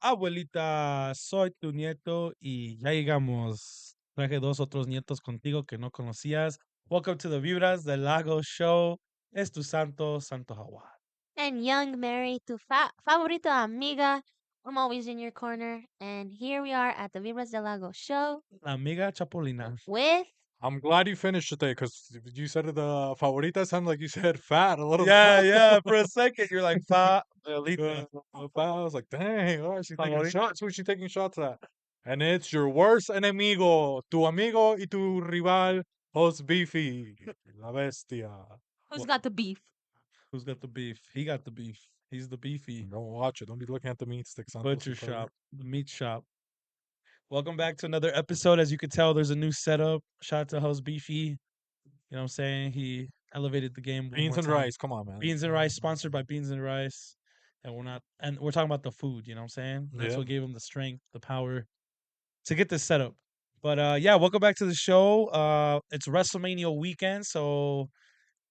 Abuelita, soy tu nieto y ya llegamos. Traje dos otros nietos contigo que no conocías. Welcome to the Vibras Del Lago Show. Es tu Santo Jaguar. And young Mary, tu favorita amiga. I'm always in your corner. And here we are at the Vibras del Lago show La amiga Chapolina. with. I'm glad you finished today because you said the favorita sounded like you said fat a little Yeah, bit. yeah. For a second, you're like, Abuelita. Fat. I was like, dang, oh, she's taking Favorita. shots. Who's she taking shots at? And it's your worst enemigo, tu amigo y tu rival, Host Beefy, la bestia. Who's got the beef? Who's got the beef? He got the beef. He's the beefy. Don't watch it. Don't be looking at the meat sticks. Butcher shop. The meat shop. Welcome back to another episode. As you can tell, there's a new setup. Shout out to host Beefy. You know what I'm saying? He elevated the game. Beans and rice. Come on, man. Beans and Rice, sponsored by Beans and Rice. And we're talking about the food, you know what I'm saying? That's what gave him the strength, the power to get this setup. But yeah, welcome back to the show. It's WrestleMania weekend, so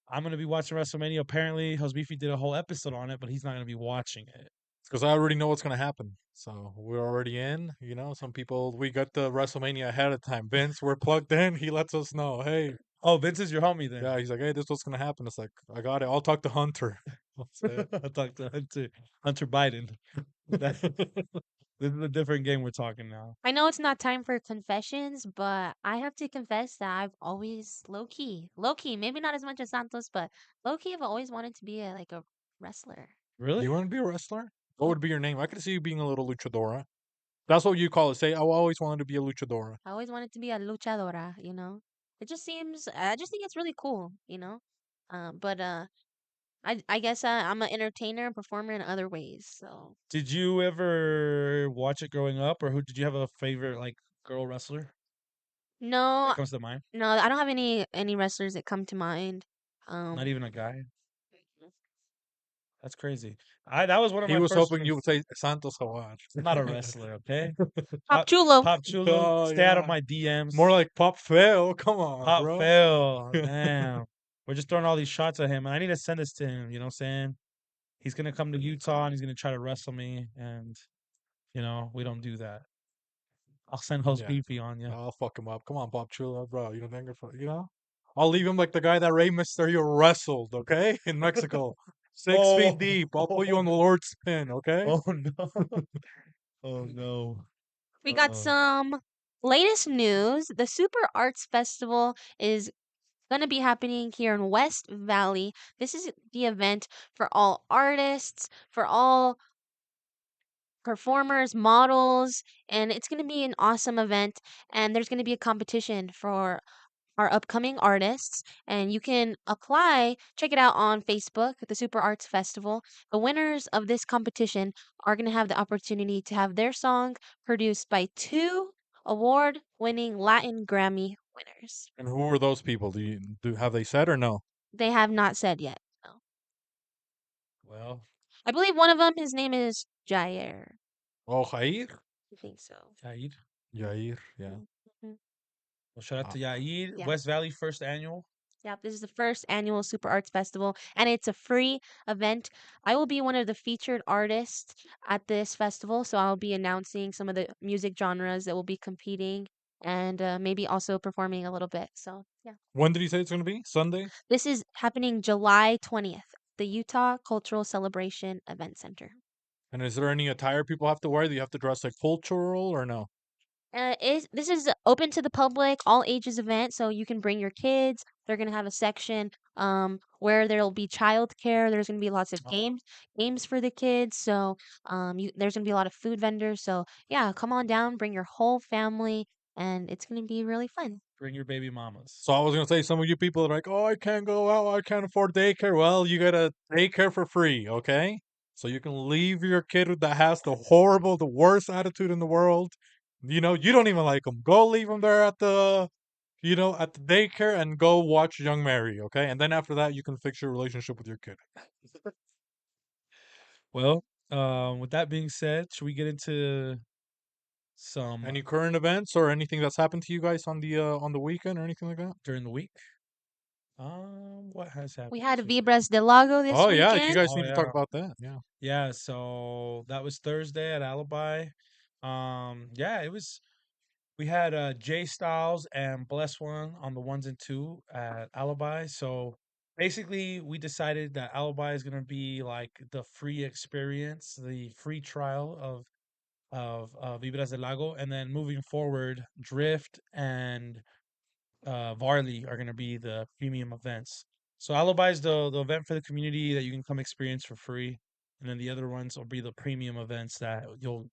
I'm gonna be watching WrestleMania. Apparently, host Beefy did a whole episode on it, but he's not gonna be watching it. Because I already know what's going to happen. So we're already in. Some people, we got the WrestleMania ahead of time. Vince, we're plugged in. He lets us know, hey. Oh, Vince is your homie then. Yeah, he's like, hey, this is what's going to happen. It's like, I got it. I'll talk to Hunter. I'll talk to Hunter Biden. This is a different game we're talking now. I know it's not time for confessions, but I have to confess that I've always low key, maybe not as much as Santos, but low key, I've always wanted to be a wrestler. Really? You want to be a wrestler? What would be your name? I could see you being a little luchadora. That's what you call it. Say, I always wanted to be a luchadora. I always wanted to be a luchadora. It just seems. I just think it's really cool. But I guess I'm an entertainer and performer in other ways. So Did you ever watch it growing up, or who did you have a favorite like girl wrestler no, that comes to mind? no, I don't have any wrestlers that come to mind. Not even a guy. That's crazy. That was one of He my was first. hoping you would say Santos Jaguar. I'm not a wrestler, okay? Pop Chulo. Pop Chulo, Oh, stay out of yeah. my DMs. More like Pop Fail. Come on, Pop bro. fail. Damn. We're just throwing all these shots at him, and I need to send this to him. You know what I'm saying? He's gonna come to Utah and he's gonna try to wrestle me, and we don't do that. I'll send host Yeah. Beefy on you. I'll fuck him up. Come on, Pop Chulo, bro. You don't think I'll leave him like the guy that Rey Mysterio wrestled, okay? In Mexico. 6 feet deep. I'll put you on the Lord's pin, okay? Oh no. Oh no. We got some latest news. The Super Arts Festival is going to be happening here in West Valley. This is the event for all artists, for all performers, models, and it's going to be an awesome event. And there's going to be a competition for our upcoming artists, and you can apply. Check it out on Facebook, the Super Arts Festival. The winners of this competition are going to have the opportunity to have their song produced by two award-winning Latin Grammy winners. And who are those people? Have they said or no? They have not said yet. No. Well, I believe one of them, his name is Jair. Oh, Jair? I think so. Yair. Jair, yeah. Mhm. Well, shout out to Yair. Yeah. West Valley first annual. Yep, this is the first annual Super Arts Festival, and it's a free event. I will be one of the featured artists at this festival, so I'll be announcing some of the music genres that will be competing and maybe also performing a little bit. So, yeah. When did he say it's going to be? Sunday? This is happening July 20th, the Utah Cultural Celebration Event Center. And is there any attire people have to wear? Do you have to dress like cultural or no? This is open to the public, all ages event, so you can bring your kids. They're gonna have a section where there'll be childcare. There's gonna be lots of games for the kids. So there's gonna be a lot of food vendors. So yeah, come on down, bring your whole family, and it's gonna be really fun. Bring your baby mamas. So I was going to say, some of you people are like, oh, I can't go out. I can't afford daycare. Well, you get a daycare for free, okay? So you can leave your kid that has the worst attitude in the world. You don't even like him. Go leave him there at the daycare and go watch Young Mary, okay? And then after that, you can fix your relationship with your kid. Well, with that being said, should we get into some Any current events or anything that's happened to you guys on the weekend or anything like that? during the week? What has happened? We had Vibras Del Lago this Oh yeah, you weekend. guys Oh need to talk yeah, about that. Yeah. yeah. So that was Thursday at Alibi. Yeah, it was. We had Jay Styles and Bless One on the ones and two at Alibi. So basically, we decided that Alibi is gonna be like the free experience, the free trial of Vibras del Lago, and then moving forward, Drift and Varley are going to be the premium events. So Alibi is the event for the community that you can come experience for free, and then the other ones will be the premium events that you'll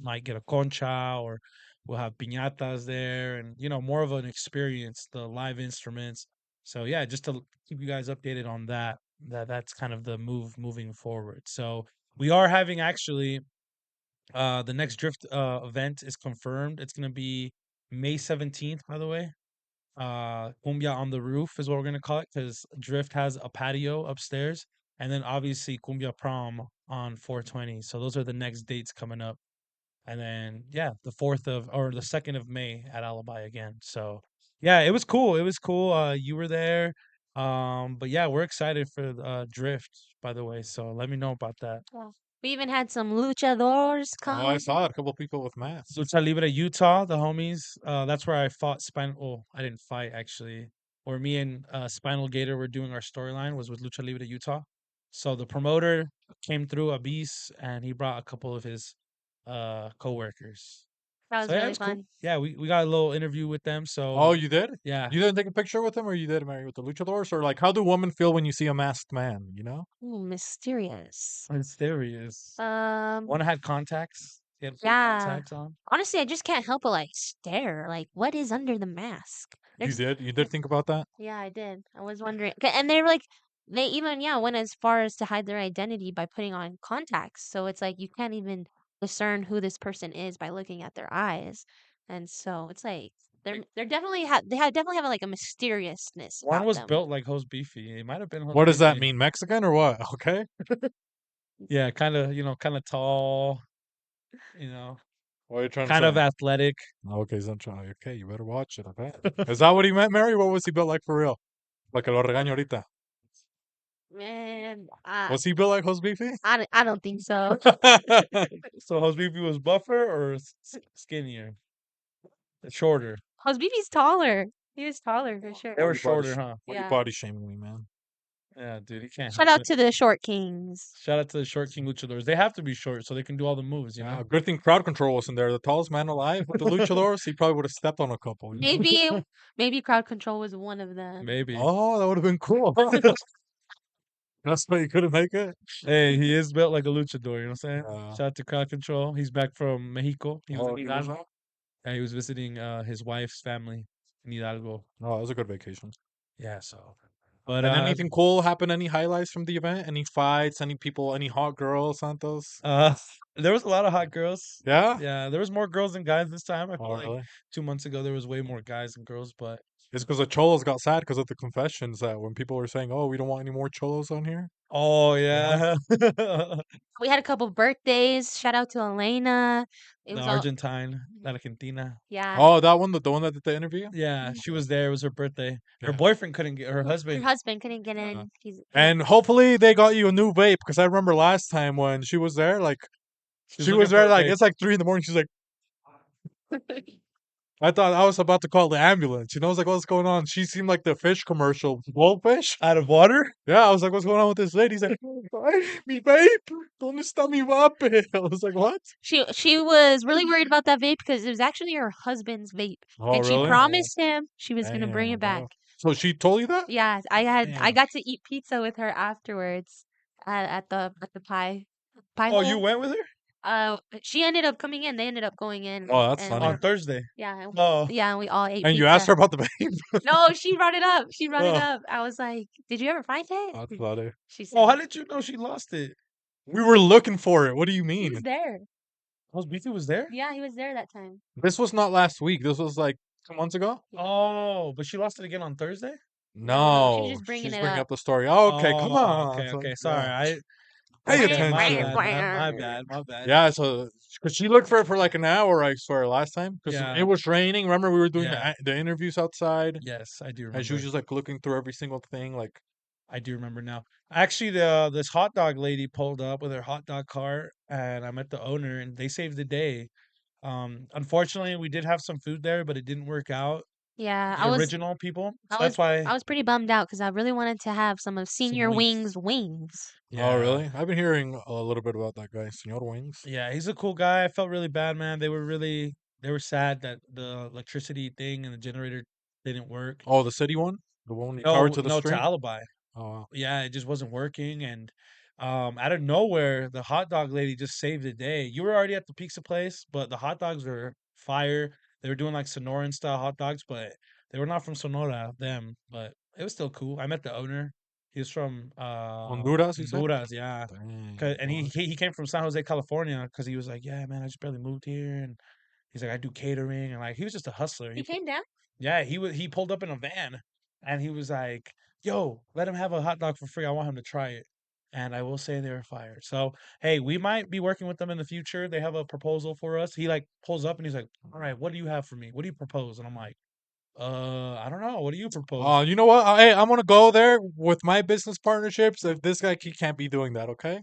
might get a concha or we'll have piñatas there, and more of an experience, the live instruments. So yeah, just to keep you guys updated on that. That's kind of the moving forward. So we are having actually the next drift event is confirmed. It's gonna be May 17th, by the way. Cumbia on the roof is what we're gonna call it because Drift has a patio upstairs, and then obviously Cumbia Prom on 420. So those are the next dates coming up, and then yeah, the 4th of or the 2nd of May at Alibi again. So yeah, it was cool. It was cool. You were there. But yeah, we're excited for Drift, by the way. So let me know about that. Yeah. We even had some luchadors Oh, I come. saw it. A couple people with masks. Lucha Libre Utah, the homies. That's where I fought Spinal. Well, I didn't fight actually. Or me and Spinal Gator were doing our storyline was with Lucha Libre Utah. So the promoter came through Abis and he brought a couple of his coworkers. That So was yeah, it really was cool. fun. Yeah, we got a little interview with them. Oh, So you did? yeah, You didn't take a picture with him, or you did, Mary, with the luchadors, or like, how do women feel when you see a masked man? You know? Ooh, mysterious. mysterious. Um, One had contacts. He had yeah. contacts on. Honestly, I just can't help but like stare. Like, what is under the mask? You There's, did. You did think about that. yeah, I did. I was wondering, and they're like, they even went as far as to hide their identity by putting on contacts. So it's like you can't even discern who this person is by looking at their eyes, and so it's like they're definitely definitely have like a mysteriousness One about was them. built like Host Beefy. It might have been Host What does that Beefy. mean? Mexican or what? Okay. Yeah, kind of, kind of tall, you know, What are you trying to kind of say? athletic. Okay, Sancho. Okay, you better watch it. Okay. Is that what he meant, Mary? What was he built like for real? Like lo regaño ahorita. Man, Was he built like Jose Beefy? I don't think so. So Host Beefy was buffer or skinnier, shorter. Hosbibi's taller. He was taller for sure. They were Why you body shorter, huh? why you Yeah. body shaming me, man? Yeah, dude, he can't Shout help out it. to the short kings. Shout out to the short king luchadors. They have to be short so they can do all the moves, you know. Good thing crowd control wasn't there. The tallest man alive with the luchadors, he probably would have stepped on a couple. You know? Maybe crowd control was one of them. Maybe. Oh, that would have been cool. That's why you couldn't make it. Hey, he is built like a luchador. You know what I'm saying? Uh, Shout out to Crowd Control. He's back from Mexico. He was oh, in he was Hidalgo. out? Yeah, he was visiting his wife's family in Hidalgo. Oh, it was a good vacation. Yeah, so. But And anything cool happen? Any highlights from the event? Any fights? Any people? Any hot girls, Santos? there was a lot of hot girls. Yeah. Yeah, there was more girls than guys this time. I feel Oh, like really? 2 months ago there was way more guys than girls, but It's because the cholos got sad because of the confessions that when people were saying, "Oh, we don't want any more cholos on here." oh Yeah. yeah. We had a couple birthdays. Shout out to Elena. It The was all Argentine, La Argentina. yeah. Oh, that one, the one that did the interview. Yeah, she was there. It was her birthday. Her Yeah. boyfriend couldn't get her Her husband. husband couldn't get Uh, in. And hopefully they got you a new vape because I remember last time when she was there, like She was she looking was for there, a like vape. it's like 3 in the morning. She's like, I thought I was about to call the ambulance. You know, I was like, what's going on? She seemed like the fish commercial, goldfish. Out of water? Yeah, I was like, what's going on with this lady? He's like, mi vape, ¿dónde está mi vape? I was like, what? She was really worried about that vape because it was actually her husband's vape, Oh, and she really? promised him she was gonna bring Damn, it back. bro. So she told you that? Yeah, I Damn. got to eat pizza with her afterwards at the pie Oh, you hole. went with her? She ended up coming in. They ended up going in, Oh, that's and funny. On Thursday. yeah, Oh. and we all ate And you pizza. asked her about the vape? No, she brought it up. She brought it Oh, up. I was like, "Did you ever find it?" that's funny. She Oh, how said did you know she lost it? We were looking for it. What do you he mean? was there. Oh, BT was there? Yeah, he was there that time. This was not last week. This was like 2 months ago. Oh, but she lost it again on Thursday? No, she was No, just bringing she's it bringing up. up the story. Okay, come Oh, on. okay, So, okay. yeah. Sorry. Pay Okay, my attention. bad, man. My bad. My bad. Yeah, so because she looked for it for like an hour, I swear, last time because it Yeah. was raining. Remember, we were doing Yeah. the interviews outside, Yes, I do and she was remember. just like looking through every single thing. Like, I do remember now. Actually, the this hot dog lady pulled up with her hot dog cart, and I met the owner, and they saved the day. Unfortunately, we did have some food there, but it didn't work out. Yeah, The original people, so I that's was why I was pretty bummed out because I really wanted to have some of some Senior wings. Wings wings. oh Yeah, really? I've been hearing a little bit about that guy, Senor Wings. yeah, he's a cool guy. I felt really bad, man. They were sad that the electricity thing and the generator didn't work. Oh, the city one, the one you powered No, to the no, to street. Alibi. Oh, wow. Yeah, it just wasn't working, and out of nowhere, the hot dog lady just saved the day. You were already at the pizza place, but the hot dogs were fire. They were doing like Sonoran style hot dogs, but they were not from Sonora, them, but it was still cool. I met the owner. He was from Honduras, you said? Honduras, yeah. Dang. And What? he came from San Jose, California, because he was like, yeah, man, I just barely moved here, and he's like, I do catering, and like he was just a hustler. He came down. Yeah, he pulled up in a van and he was like, "Yo, let him have a hot dog for free. I want him to try it." And I will say they were fire. So, hey, we might be working with them in the future. They have a proposal for us. He like pulls up and he's like, "All right, what do you have for me? What do you propose?" And I'm like, I don't know. What do you propose?" You know what? Hey, I'm gonna go there with my business partnerships. If this guy he can't be doing that, okay?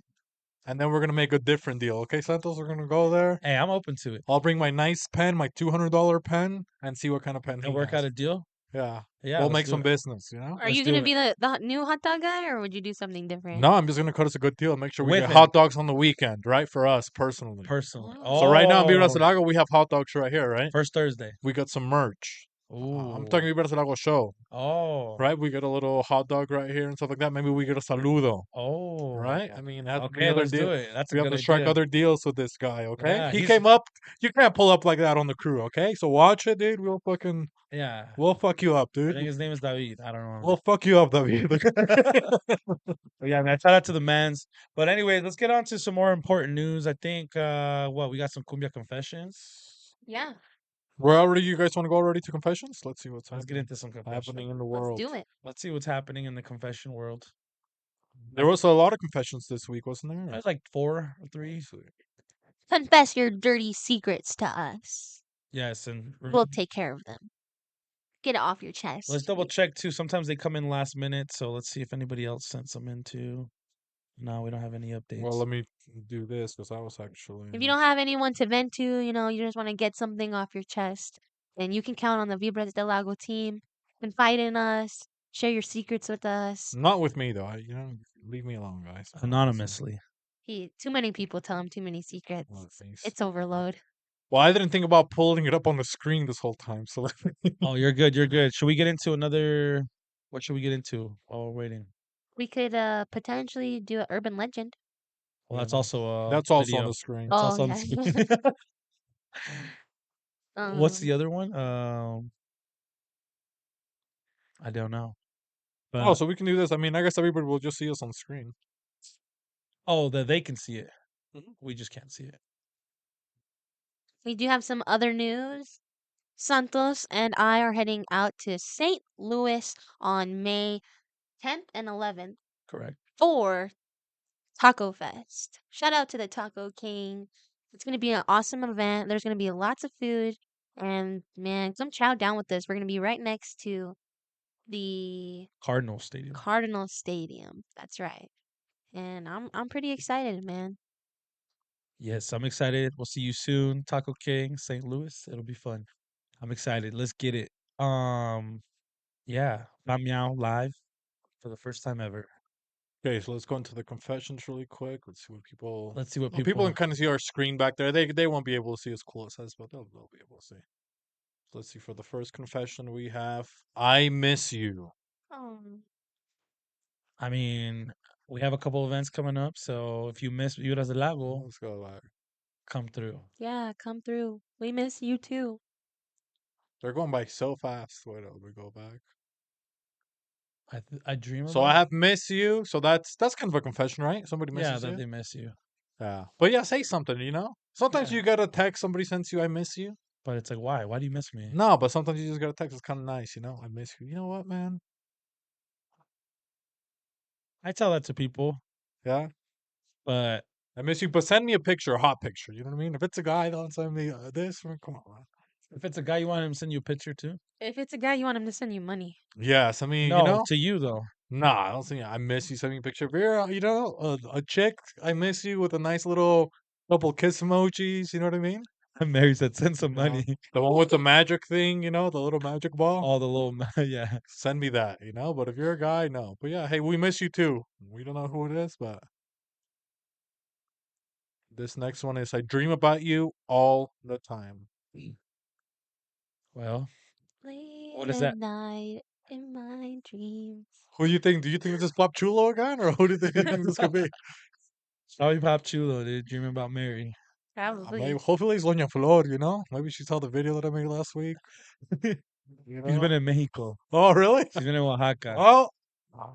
And then we're gonna make a different deal, okay, Santos? We're gonna go there. Hey, I'm open to it. I'll bring my nice pen, my $200 pen, and see what kind of pen And he work out has. a deal. Yeah, Yeah, we'll let's make do some it. business, you know. Are Let's you do gonna it be the new hot dog guy, or would you do something different? No, I'm just gonna cut us a good deal. Make sure we with get him hot dogs on the weekend, right? For us personally. personally. Oh. So right now in Vibras Oh, Del Lago, we have hot dogs right here, right? first Thursday. We got some merch. I'm Ooh. talking Vibras Del Lago Show, Oh. right? We got a little hot dog right here and stuff like that. Maybe we get a saludo, Oh. right? I mean, it has to be Okay, other let's deal. do it. That's a We have good to strike idea. other deals with this guy, okay? Yeah, He he's came up. You can't pull up like that on the crew, okay? So watch it, dude. yeah. We'll fuck you up, I dude. think his name is David. I don't know. We'll fuck you up, David. But yeah, man, shout out to the men's. But anyway, let's get on to some more important news. I think we got some cumbia confessions. Yeah, We're already. You guys want to go already to confessions? Let's see what's Let's get happening. into some confession. Happening in the let's world. do it. Let's see what's happening in the confession world. There was a lot of confessions this week, wasn't there? There's like 4 or 3. Confess your dirty secrets to us. Yes, and We'll take care of them. Get it off your chest. let's double check too. Sometimes they come in last minute, so let's see if anybody else sent some in too. No, we don't have any Well, updates. let me do this because I was actually. If you don't have anyone to vent to, you just want to get something off your chest, then you can count on the Vibras Del Lago team. Confide in us. Share your secrets with us. Not with me though. Leave me alone, guys. Anonymously. Too many people tell him too many secrets. Oh, thanks. It's overload. Well, I didn't think about pulling it up on the screen this whole time, so Oh, you're good. You're good. Should we get into another? What should we get into while we're waiting? We could potentially do an urban legend. Well, Yeah, that's also a that's also on video. the screen. That's Oh also on the yeah. screen. What's the um, other one? I don't know. Oh, But so we can do this. I mean, I guess everybody will just see us on screen. that they can see it. We just can't see it. we do have some other news. Santos and I are heading out to St. Louis on May 10th and 11th Correct. for Taco Fest. Shout out to the Taco King. It's going to be an awesome event. There's going to be lots of food. And man, come chow down with us. We're going to be right next to the Cardinal Stadium. Cardinal Stadium. That's right. And I'm pretty excited, man. Yes, I'm excited. We'll see you soon. Taco King, St. Louis. It'll be fun. I'm excited. Let's get it. Yeah. Bam Meow live for the first time ever. Okay, so let's go into the confessions really quick. Let's see what people. Let's see what Well, people people. can kind of see our screen back there. They won't be able to see as cool as us, but they'll be able to see. So let's see. For the first confession, we have I miss you. Oh. I mean, we have a couple events coming up, so if you miss Vibras del Lago, Let's go back. come through. Yeah, come through. We miss you too. They're going by so fast. Wait, let me go back. I dream So about. I have miss you. So that's kind of a confession, right? Somebody Yeah, misses that you. they miss you, Yeah, but yeah, say something. Sometimes Yeah. you got a text. Somebody sends you, "I miss you." but it's like, why? Why do you miss me? No, but sometimes you just got a text. It's kind of nice, "I miss you." You know what, man? I tell that to people. Yeah. But I miss you, but send me a picture, a hot picture. You know what I mean? If it's a guy, don't send me this. Come on, man. if it's a guy, you want him to send you a picture too? If it's a guy, you want him to send you money. Yeah, send me. No, to you though. Nah, I don't think I miss you. Send me a picture. If you're, a chick, I miss you with a nice little couple kiss emojis. You know what I mean? Mary said, "Send some You know, money." the one with the magic thing. The little magic ball. All the little, yeah. Send me that. But if you're a guy, no. But yeah, hey, we miss you too. We don't know who it is, but this next one is I dream about you all the time. Well, Late what is at that? night in my dreams. Who do you think? Do you think this is Pop Chulo again, or who do you think this could be? Probably Pop Chulo, dude. Dreaming about Mary. Maybe, Probably. hopefully it's Doña Flor. Maybe she saw the video that I made last week. You She's been know? in Mexico. Oh, really? She's been in Oaxaca, Oh,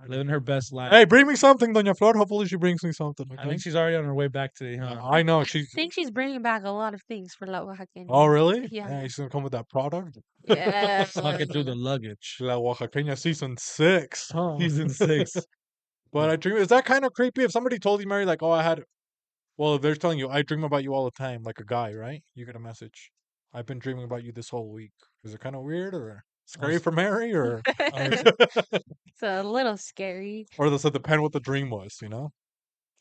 living her best life. hey, bring me something, Doña Flor. Hopefully she brings me something. I Okay. think she's already on her way back today, huh? I know I she's. think she's bringing back a lot of things for La Oaxaqueña. Oh, really? Yeah. Yeah, she's gonna come with that product. Yeah. Suck it through the luggage. La Oaxaqueña season 6, huh? Season 6. But I dream. Is that kind of creepy? If somebody told you, Mary, like, oh, I had. Well, if they're telling you, I dream about you all the time, like a guy, right? You get a message. I've been dreaming about you this whole week. Is it kind of weird or scary for Mary, or It's a little scary. or does it depend what the dream was?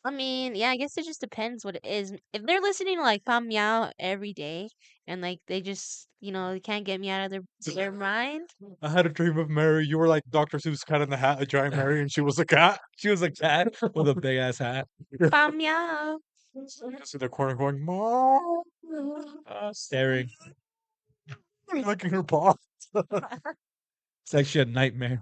I mean, yeah, I guess it just depends what it is. If they're listening to like Pam Meow every day and like they just, they can't get me out of their mind. I had a dream of Mary. You were like Dr. Seuss cat in the hat, a giant Mary, and she was a cat. She was a cat with a big ass hat. Pam Meow. Just in the corner going, Mom, Staring. licking her paw. It's actually a nightmare.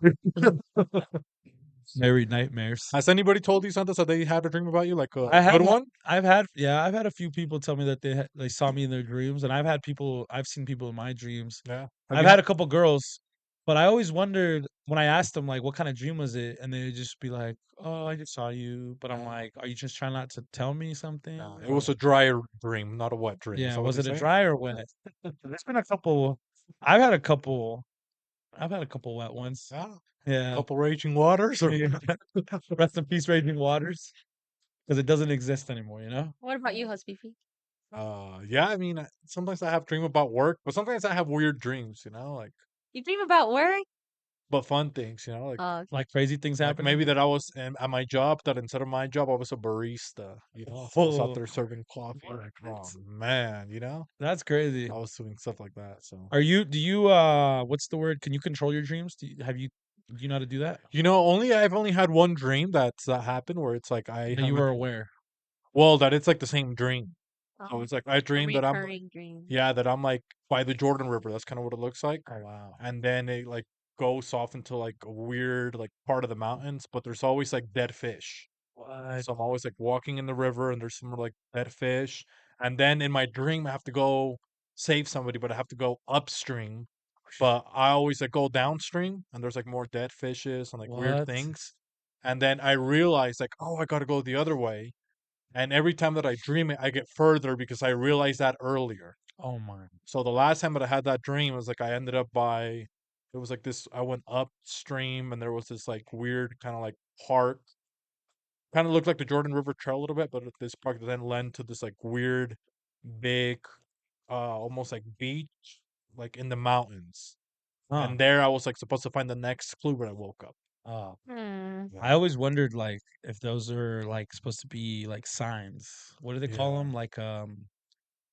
Mary nightmares. Has anybody told you something that they had a dream about you, like a I have good one? I've had a few people tell me that they saw me in their dreams, and I've seen people in my dreams. Yeah. I've had a couple girls, but I always wondered when I asked them like, "What kind of dream was it?" And they'd just be like, "Oh, I just saw you." But I'm like, "Are you just trying not to tell me something?" It was a dry dream, not a wet dream. Is Yeah, that what was they it a say? dry or wet? There's been a couple. I've had a couple. I've had a couple wet ones. Yeah. Yeah. Couple raging waters, or Yeah. Rest in peace, Raging Waters, because it doesn't exist anymore. You know. What about you, Husbeefy? yeah. I mean, sometimes I have dream about work, but sometimes I have weird dreams. Like You dream about work? but fun things. Like Oh, Like crazy things like happening. maybe that I was at my job, that instead of my job I was a barista. I was out Oh, there serving coffee. Like, oh man, that's crazy. I was doing stuff like that. So Do you what's the word? Can you control your dreams? Do you know how to do that? I've only had one dream that happened where it's like I That have you a were aware. well, that it's like the same dream. So oh, it's like I a dream that recurring dream. that I'm like by the Jordan River. That's kind of what it looks like. Oh wow. And then it like goes off into like a weird like part of the mountains, but there's always like dead fish. What? So I'm always like walking in the river and there's some like dead fish. And then in my dream I have to go save somebody, but I have to go upstream. But I always like go downstream and there's like more dead fishes and like weird What? things. And then I realize like, oh, I gotta go the other way. And every time that I dream it, I get further because I realized that earlier. Oh my. So the last time that I had that dream was like I ended up it was like this, I went upstream and there was this like weird kind of like park. Kind of looked like the Jordan River Trail a little bit, but this park then led to this like weird, big, almost like beach, like in the mountains. Huh. And there I was like supposed to find the next clue when I woke up. Oh. Hmm. Yeah. I always wondered like if those are like supposed to be like signs. What do they call Yeah. them?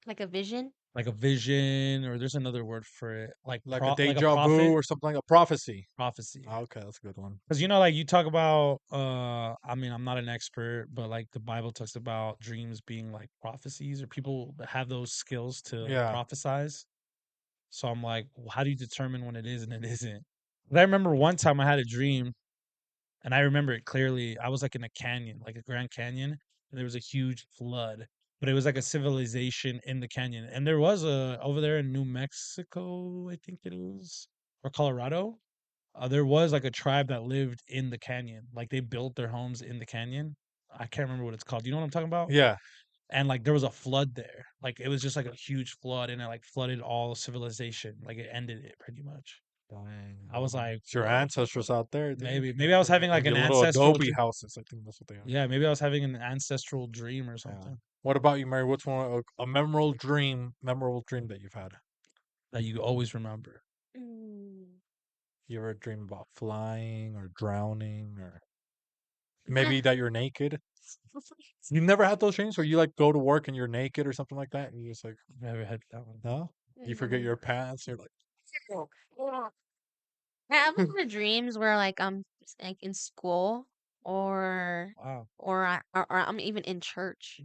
Like a vision? Like a vision, or there's another word for it. Like a Like a deja vu prophet, or something, like a prophecy. prophecy. Okay, that's a good one. Because like you talk about I mean, I'm not an expert, but like the Bible talks about dreams being like prophecies or people that have those skills to Yeah. prophesize. So I'm like, well, how do you determine when it is and it isn't? But I remember one time I had a dream, and I remember it clearly. I was like in a canyon, like a Grand Canyon, and there was a huge flood. But it was like a civilization in the canyon. And there was over there in New Mexico, I think it is, or Colorado. There was like a tribe that lived in the canyon. Like they built their homes in the canyon. I can't remember what it's called. You know what I'm talking about? Yeah. And like there was a flood there. Like it was just like a huge flood, and it like flooded all civilization. Like it ended it pretty much. Dang, I was boy. like, It's your ancestors out there, dude. maybe I was having like Maybe an a little ancestral adobe dream. houses. I think that's what they are. Yeah, maybe I was having an ancestral dream or Yeah. something What about you, Mary? What's one a memorable dream that you've had? that you always remember. Mm. You ever dream about flying or drowning or Eh. maybe that you're naked? You never had those dreams where you like go to work and you're naked or something like that, and you're just like, Never had that one. no, you forget No. your pants. You're like, I have a lot of dreams where like I'm like in school or Wow. or I'm even in church.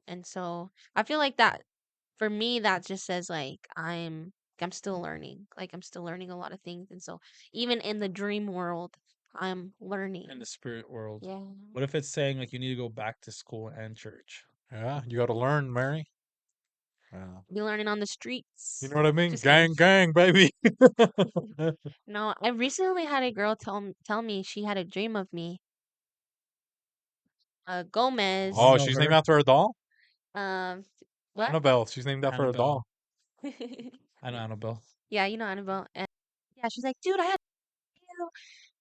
And so I feel like that for me that just says like I'm still learning. Like I'm still learning a lot of things. And so even in the dream world, I'm In learning. the spirit world. Yeah. What if it's saying like you need to go back to school and church? yeah, you got to learn, Mary. Yeah. Be learning on the You streets. know what I mean? Just kidding. Gang, gang, baby. No, I recently had a girl tell me she had a dream of me. I Gomez. Oh, know she's named her. after a doll? Um, what? Annabelle. She's named after a doll. Annabelle. I know Annabelle. Yeah, you know Annabelle. And yeah, she's like, dude, I had you.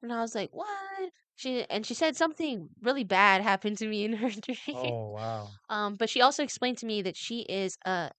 And I was like, what? She said something really bad happened to me in her dream. Oh wow. But she also explained to me that she is a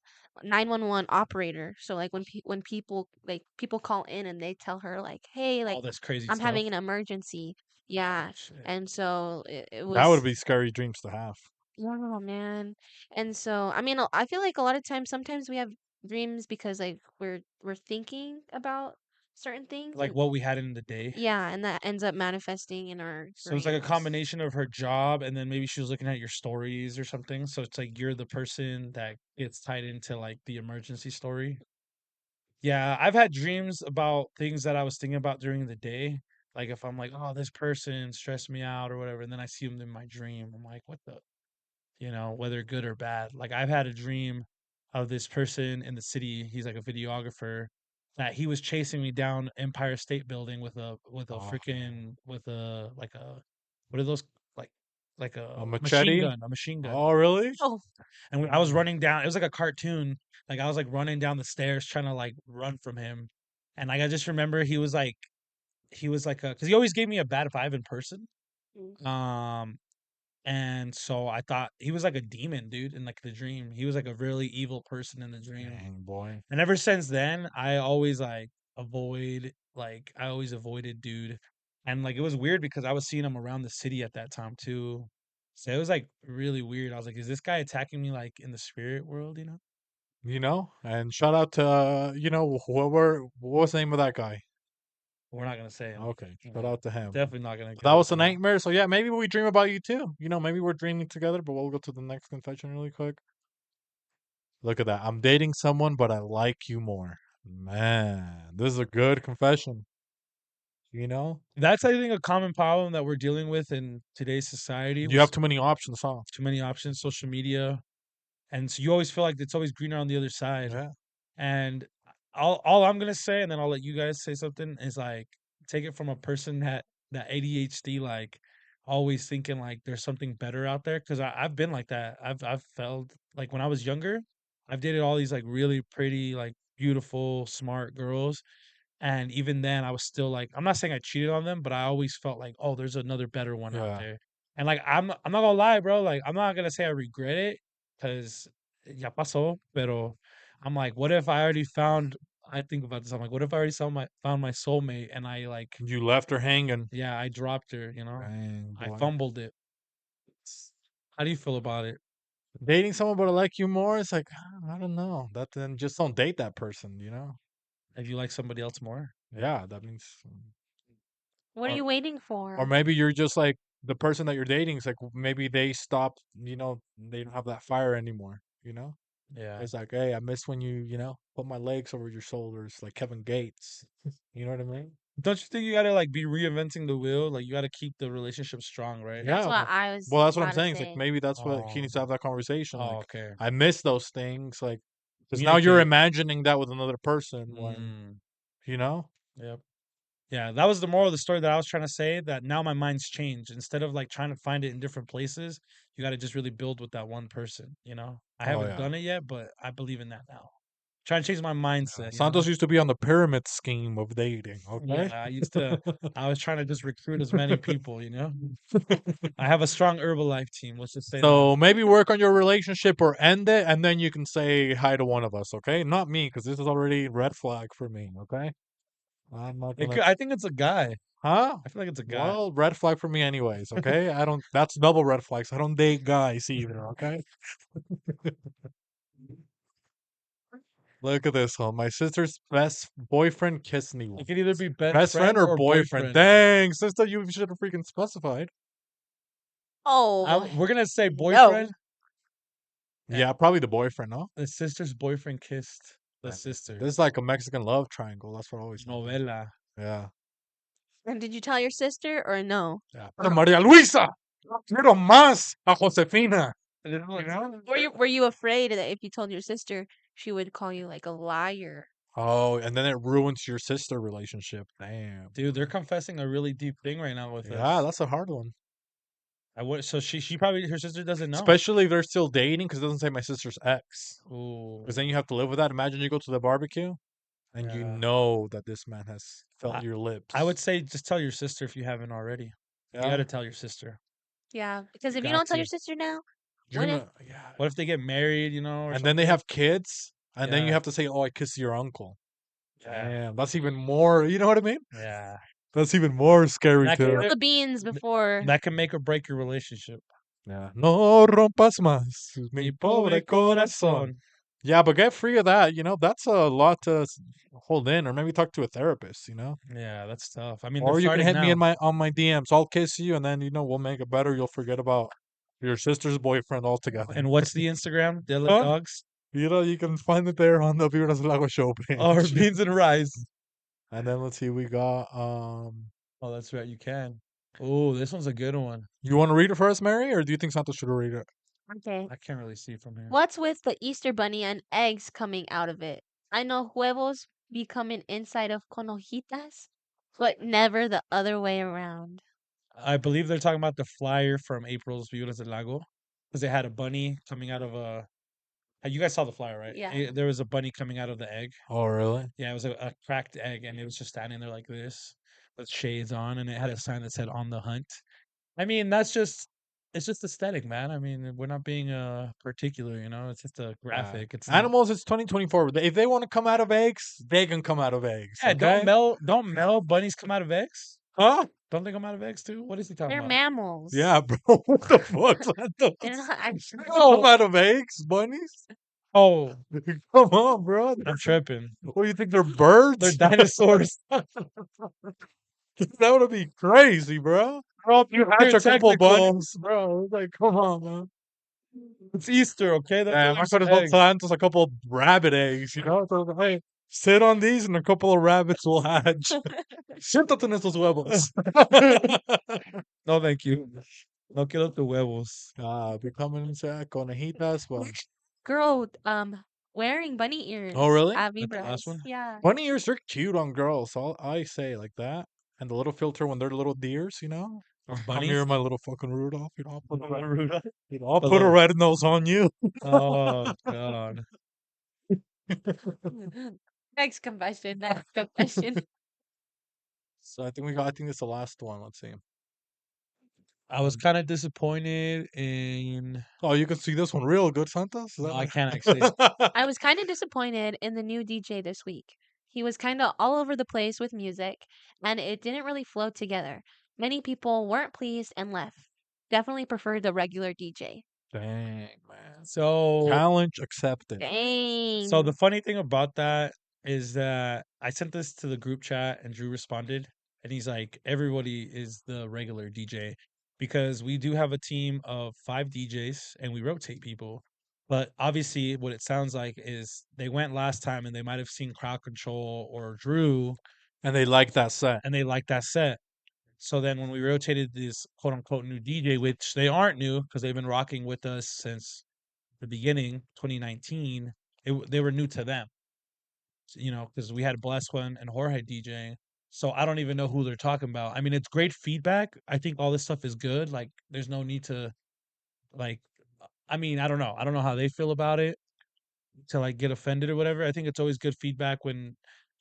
911 operator. So like when people call in and they tell her like, hey, like All this crazy I'm stuff. having an emergency. Yeah. Oh shit. And so it That would was. be scary dreams to have. Oh man. And so I mean I feel like a lot of times sometimes we have dreams because like we're thinking about certain things Like and what we had in the day. yeah, and that ends up manifesting in our So it's like a dreams. combination of her job and then maybe she was looking at your stories or something. So it's like you're the person that gets tied into like the emergency story. Yeah, I've had dreams about things that I was thinking about during the day. Like if I'm like, oh, this person stressed me out or whatever, and then I see them in my dream. I'm like, what the, whether good or bad. Like I've had a dream of this person in the city. He's like a videographer that he was chasing me down Empire State Building with a Oh, freaking with a like a what are those like like a a machete? machine gun. Oh, really? Oh, And I was Mm. running down. It was like a cartoon. Like I was like running down the stairs trying to like run from him. And like I just remember he was like because he always gave me a bad vibe in person. mm, Um, and so I thought he was like a demon, dude, in like the dream. He was like a really evil person in the dream. Dang, boy. And ever since then, I always avoided dude. And like it was weird because I was seeing him around the city at that time too. So it was like really weird. I was like, is this guy attacking me like in the spirit world, And shout out to, whoever, what was the name of that guy? We're not gonna say him. Okay, shout out to him. Definitely not gonna That give a was a shout out. nightmare. So, yeah, maybe we dream about you too. Maybe we're dreaming together, but we'll go to the next confession really quick. Look at that. I'm dating someone, but I like you more. Man, this is a good confession. You know? That's I think a common problem that we're dealing with in today's society You with have too many options, huh? too many options, social media, and so you always feel like it's always greener on the other side. Yeah. And all I'm gonna say, and then I'll let you guys say something, is like take it from a person that ADHD, like always thinking like there's something better out there. Because I've been like that. I've felt like when I was younger, I've dated all these like really pretty, like beautiful, smart girls. And even then, I was still like, I'm not saying I cheated on them, but I always felt like, oh, there's another better one out Yeah. there. And like, I'm not gonna lie, bro. Like, I'm not gonna say I regret it because ya pasó. Pero I'm like, what if I already found? I think about this. I'm like, what if I already found my soulmate and I like, You left her hanging. yeah, I dropped her. Dang, I boy. fumbled it. How do you feel about it? Dating someone, but I like you more, it's like, I don't know. That then just don't date that person. If you like somebody else more, Yeah, that means. what are Or you waiting or for? maybe you're just like the person that you're dating is like maybe they stopped, they don't have that fire anymore. yeah. It's like, hey, I miss when you put my legs over your shoulders like Kevin Gates. You know what I mean? Don't you think you gotta like be reinventing the wheel? Like you gotta keep the relationship strong, right? That's Yeah. what I Well, was that's what I'm about to saying. It's like say. maybe that's what he Oh, needs to have that conversation. oh, Like, okay. I miss those things. Like, because now you're Communicate. imagining that with another person when, Mm, you know? yep. Yeah, that was the moral of the story that I was trying to say. That now my mind's changed. Instead of like trying to find it in different places, you got to just really build with that one person. I Oh, haven't yeah. done it yet, but I believe in that now. trying to change my mindset. You Santos know? used to be on the pyramid scheme of dating. Okay. Yeah, I was trying to just recruit as many people. You know, I have a strong Herbalife team. Let's just say that. So maybe work on your relationship or end it, and then you can say hi to one of us, okay? Not me, because this is already red flag for me, okay? I'm not gonna. I think it's a guy. Huh? I feel like it's a guy. Well, red flag for me, anyways, okay? I don't. That's double red flags. I don't date guys either, okay? Look at this one. My sister's best boyfriend kissed me It once. could either be best Best friend friend or or boyfriend? boyfriend. Dang, sister, you should have freaking specified. Oh, We're gonna say no. boyfriend. Yeah, probably the boyfriend, no? The sister's boyfriend kissed the Dang. sister. This is like a Mexican love triangle. That's what always happens. Novela. Yeah. And did you tell your sister or no? Yeah. Pero María Luisa, quiero más a Josefina. You know? Were you afraid that if you told your sister, she would call you like a liar? Oh, and then it ruins your sister relationship. Damn. Dude, they're confessing a really deep thing right now with Yeah, us. that's a hard one. So she probably her sister doesn't know. Especially if they're still dating, because it doesn't say my sister's ex. Ooh. Because then you have to live with that. Imagine you go to the barbecue and you Yeah. know that this man has felt your lips. I would say just tell your sister if you haven't already. You Yeah. got to tell your sister. Yeah, because if you Got don't tell to. your sister now, You're what if gonna, yeah. What if they get married, or And then they something? have kids, and then you Yeah. have to say, "Oh, I kissed your uncle." Yeah. Damn, that's even more. You know what I mean? Yeah. That's even more scary That too. spill the beans before? That can make or break your relationship. Yeah. No rompas más, mi Mi pobre pobre corazón. corazón. Yeah, but get free of that. That's a lot to hold in, or maybe talk to a therapist. Yeah, that's tough. I mean, they're Or you can starting hit me now. in on my DMs. I'll kiss you, and then we'll make it better. You'll forget about your sister's boyfriend altogether. And what's the Instagram? Dilla Huh? Dogs? You can find it there on the Vibras Del Lago Show Or page. beans and rice? And then let's see, we got Oh, that's right. You can. Oh, this one's a good one. You want to read it first, Mary, or do you think Santos should read it? Okay. I can't really see from here. What's with the Easter bunny and eggs coming out of it? I know huevos be coming inside of conojitas, but never the other way around. I believe they're talking about the flyer from April's Vibras del Lago because they had a bunny coming out of a. You guys saw the flyer, right? Yeah. There was a bunny coming out of the egg. Oh, really? Yeah, it was a cracked egg, and it was just standing there like this with shades on, and it had a sign that said "On the Hunt." I mean, it's just aesthetic, man. I mean, we're not being particular, It's just a graphic. It's not. Animals, it's 2024. If they want to come out of eggs, they can come out of eggs. Yeah, Okay? don't male bunnies come out of eggs? Huh? Don't they come out of eggs too? What is he talking They're about? mammals. Yeah, bro. What the fuck? They're not actually. Come out of eggs, bunnies? Oh, Come on, bro. I'm tripping. What do you think? They're birds? They're dinosaurs. That would be crazy, bro. Bro, You hatch a couple technical. bunnies, bro. It's like, come on, man. It's Easter, okay? That's Yeah, why I there's could as well eggs. plant us a couple of rabbit eggs, So, hey, sit on these and a couple of rabbits will hatch. Siéntate en estos huevos. No, thank you. No quiero tus huevos. Becoming conejitas. Well, Girl, wearing bunny ears. Oh, really? At That's the last Vibras. one? Yeah. bunny ears are cute on girls. I say like that. And the little filter when they're little deers, Or Come bunnies? here, my little fucking Rudolph. I'll put Rudolph? I'll The put a little- red nose on you. Oh, God. Next confession. Next confession. So I think it's the last one. Let's see. I was kind of disappointed in. Oh, you can see this one real good, Santos. No, I can't actually. I was kind of disappointed in the new DJ this week. He was kind of all over the place with music, and it didn't really flow together. Many people weren't pleased and left. Definitely preferred the regular DJ. Dang, man. So, Challenge accepted. Dang. so the funny thing about that is that I sent this to the group chat and Drew responded, and he's like, everybody is the regular DJ because we do have a team of 5 DJs and we rotate people. But obviously, what it sounds like is they went last time and they might have seen Crowd Control or Drew And they like that set. and they liked that set. So then when we rotated this quote unquote new DJ, which they aren't new because they've been rocking with us since the beginning, 2019, they were new to them, because we had Bless One and Jorge DJing. So I don't even know who they're talking about. I mean, it's great feedback. I think all this stuff is good. Like, there's no need to, like, I mean, I don't know. I don't know how they feel about it. to like get offended or whatever. I think it's always good feedback when,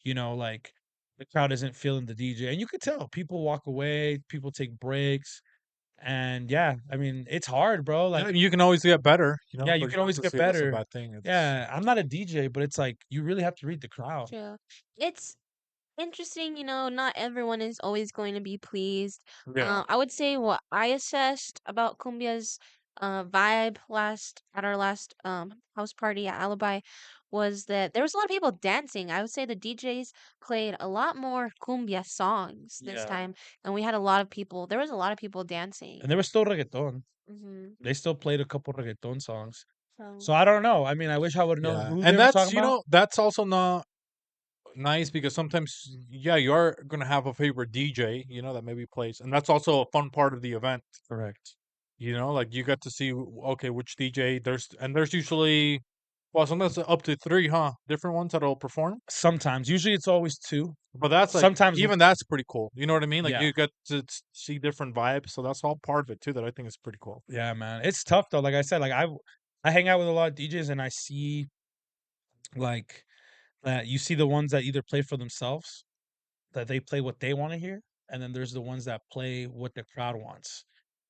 like the crowd isn't feeling the DJ. And you could tell people walk away, people take breaks. And yeah, I mean, it's hard, bro. Yeah, Like, you can always get better, yeah, you but you can don't have always to get say that's a better. bad thing. It's Yeah, I'm not a DJ, but it's like you really have to read the crowd. True. It's interesting, not everyone is always going to be pleased. yeah, I would say what I assessed about Cumbia's vibe last at our last house party at Alibi was that there was a lot of people dancing. I would say the DJs played a lot more cumbia songs this Yeah. time, and we had a lot of people. There was a lot of people dancing. And there was still reggaeton. Hmm. They still played a couple reggaeton songs. So So I don't know. I mean, I wish I would know yeah, who they and were talking about. that's also not nice because sometimes, yeah, you are gonna have a favorite DJ, that maybe plays, and that's also a fun part of the event. Correct. Like you get to see, okay, which DJ there's usually, well, sometimes up to three, different ones that'll perform. Sometimes, usually it's always two. But that's like Sometimes, even that's pretty cool. You know what I mean? Like yeah, you get to see different vibes, so that's all part of it too. That I think is pretty cool. yeah, man. It's tough though. Like I said, like I hang out with a lot of DJs and I see like that. You see the ones that either play for themselves, that they play what they want to hear, and then there's the ones that play what the crowd wants.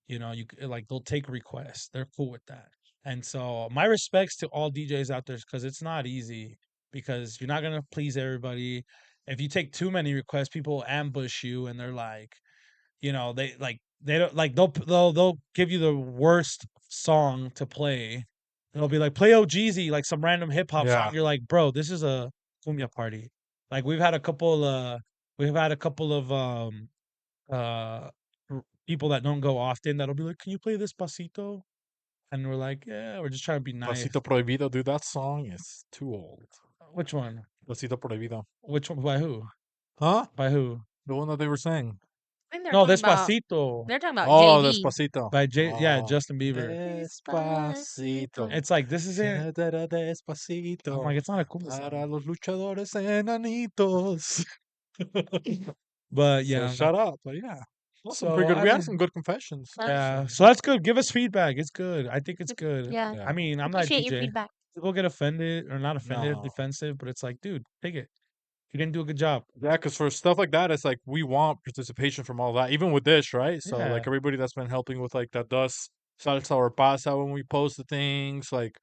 Like they'll take requests. They're cool with that. And so my respects to all DJs out there because it's not easy because you're not gonna please everybody. If you take too many requests, people ambush you and they're like, they don't like they'll give you the worst song to play. They'll be like, play OGZ, like some random hip hop song. Yeah. You're like, bro, this is a cumbia party. Like we've had a couple of uh people that don't go often that'll be like, can you play this pasito? And we're like, yeah, we're just trying to be nice. Pasito Prohibido, dude. That song is too old. Which one? Pasito Prohibido. Which one? By who? Huh? By who? The one that they were saying. I think they're No, talking about Despacito Oh, JD. Despacito. by yeah, Oh, Justin Bieber. Despacito. Despacito. It's like this isn't. I'm Despacito. like, it's not a cumbia Para song. los luchadores enanitos. But So yeah. shut up. But yeah. That's some pretty So good. I We had some mean, good confessions. yeah. Actually. So that's good. Give us feedback. It's good. I think it's good. Yeah. I Yeah. mean, I'm not a Appreciate your DJ. feedback. People get offended or not offended, No. defensive, but it's like, dude, take it. You didn't do a good job. Yeah, because for stuff like that, it's like we want participation from all that, even with this, right? So Yeah. like everybody that's been helping with like that does salsa or pasa when we post the things, like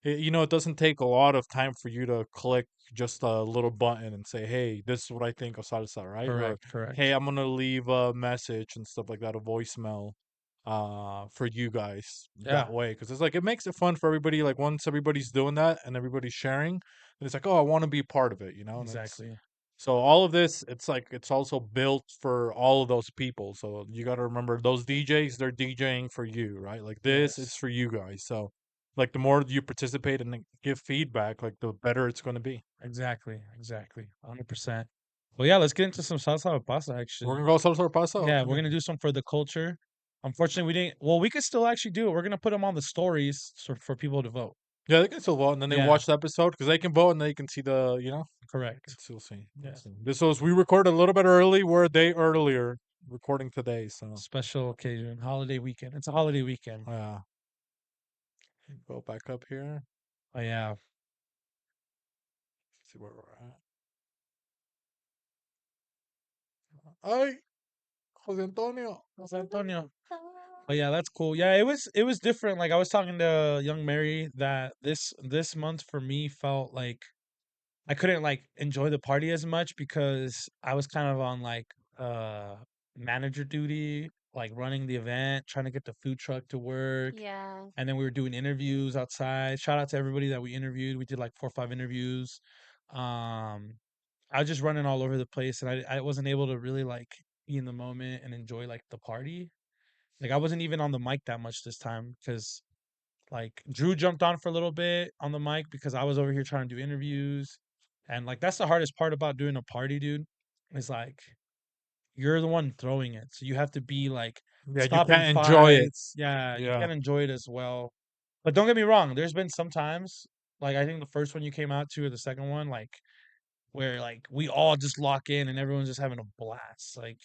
it doesn't take a lot of time for you to click just a little button and say, hey, this is what I think of salsa, right? Or Correct. Correct. hey, I'm gonna leave a message and stuff like that, a voicemail, for you guys Yeah. that way, because it's like it makes it fun for everybody. Like once everybody's doing that and everybody's sharing, then it's like, oh, I want to be part of it, and it's Exactly. so all of this, it's like it's also built for all of those people. So you got to remember those DJs, they're DJing for you, right? Like this, it's Yes. for you guys. So like the more you participate and give feedback, like the better it's going to be. Exactly. Exactly. 100%. Well, yeah. Let's get into some salsa with pasta. We're Actually, gonna go salsa pasa. yeah, we're Okay. gonna do some for the culture. Unfortunately, we didn't. Well, we could still actually do it. We're gonna put them on the stories for people to vote. Yeah, they can still vote, and then they Yeah. watch the episode because they can vote and they can see the, can Correct. still see. Yeah. This was we recorded a little bit early. We're a day earlier recording today, so Special occasion, holiday weekend. It's a holiday weekend. yeah. Go back up here. Oh yeah. See where we're at. Ay, Jose Antonio. Jose Antonio. But yeah, that's cool. Yeah, it was different. Like I was talking to young Mary that this month for me felt like I couldn't like enjoy the party as much because I was kind of on like uh manager duty, like running the event, trying to get the food truck to work. Yeah. And then we were doing interviews outside. Shout out to everybody that we interviewed. We did like 4 or 5 interviews. Um I was just running all over the place and I wasn't able to really like be in the moment and enjoy like the party. Like I wasn't even on the mic that much this time because like Drew jumped on for a little bit on the mic because I was over here trying to do interviews. And like that's the hardest part about doing a party, dude. Is like you're the one throwing it. So you have to be like Yeah, you stopping can't enjoy it. fights. Yeah, you Yeah. can't enjoy it as well. But don't get me wrong, there's been some times, like I think the first one you came out to or the second one, like where like we all just lock in and everyone's just having a blast. Like,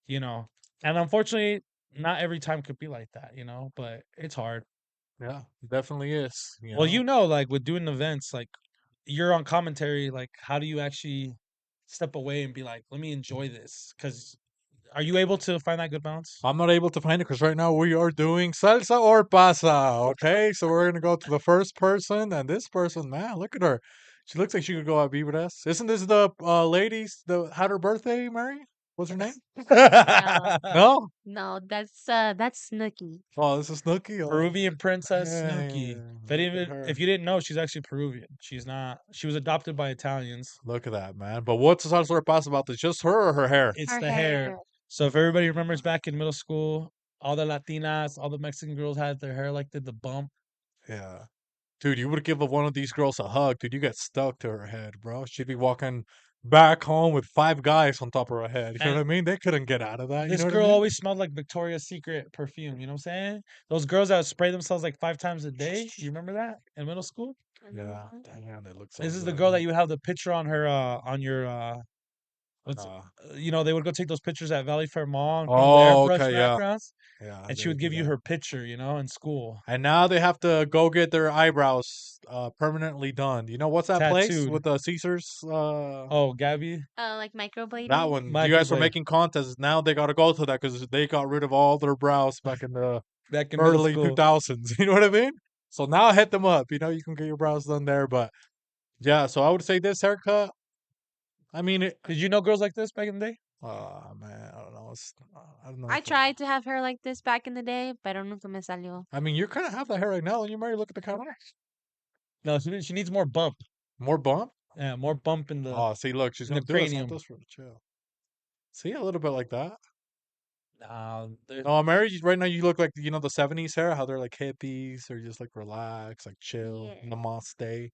you know. And unfortunately, not every time could be like that, but it's hard. Yeah, definitely is. Well, like with doing events, like you're on commentary, like how do you actually step away and be like, let me enjoy this? Because are you able to find that good balance? I'm not able to find it because right now we are doing salsa or pasa. Okay, so we're gonna go to the first person, and this person, man, look at her. She looks like she could go at Vibras. Isn't this the ladies that had her birthday, Mary? What's her name? No, No? no, that's Snooki. Oh, this is Snooki. Oh, Peruvian princess Snooki. yeah, look at her. If you didn't know, she's actually Peruvian. She's not. She was adopted by Italians. Look at that, man. But what's the salsa or pasa about this? Just her or her hair? It's Her the hair. hair. So if everybody remembers back in middle school, all the Latinas, all the Mexican girls had their hair like the bump. Yeah. Dude, you would give one of these girls a hug, dude. You get stuck to her head, bro. She'd be walking back home with 5 guys on top of her head. You know what I And mean? They couldn't get out of that. You this know what I girl mean? always smelled like Victoria's Secret perfume. You know what I'm saying? Those girls that would spray themselves like 5 times a day. You remember that in middle school? Yeah. Mhm. Damn, they look so This is the good, girl that man. you would have the picture on her on your what's Uh, they would go take those pictures at Valley Fair Mall in front of the oh, airbrush okay, yeah. backgrounds, Yeah, and they she would would do give you that. her picture, in school, And now they have to go get their eyebrows permanently done. You know what's that place tattooed. with the Caesars? Oh, Gabby, Like That microblading. one. You guys were microblade making contests. Now they got to go to that because they got rid of all their brows back in the back in middle early school. 2000s. You know what I mean? So now hit them up. You can get your brows done there. But yeah, so I would say this haircut. I mean, Did you know girls like this back in the day? man, I don't know. I don't know. I tried to have hair like this back in the day, pero nunca me salió. I mean, you kind of have that hair right now. And you Mary, look at the camera. No, she needs more bump. More bump. Yeah, more bump Oh, see, look, she's in the gonna do it. cranium. Santos for the chill. See, a little bit like that. They're No, Mary, right now you look like the '70s hair. How they're like hippies. They're just like relaxed, like chill, Yeah. namaste.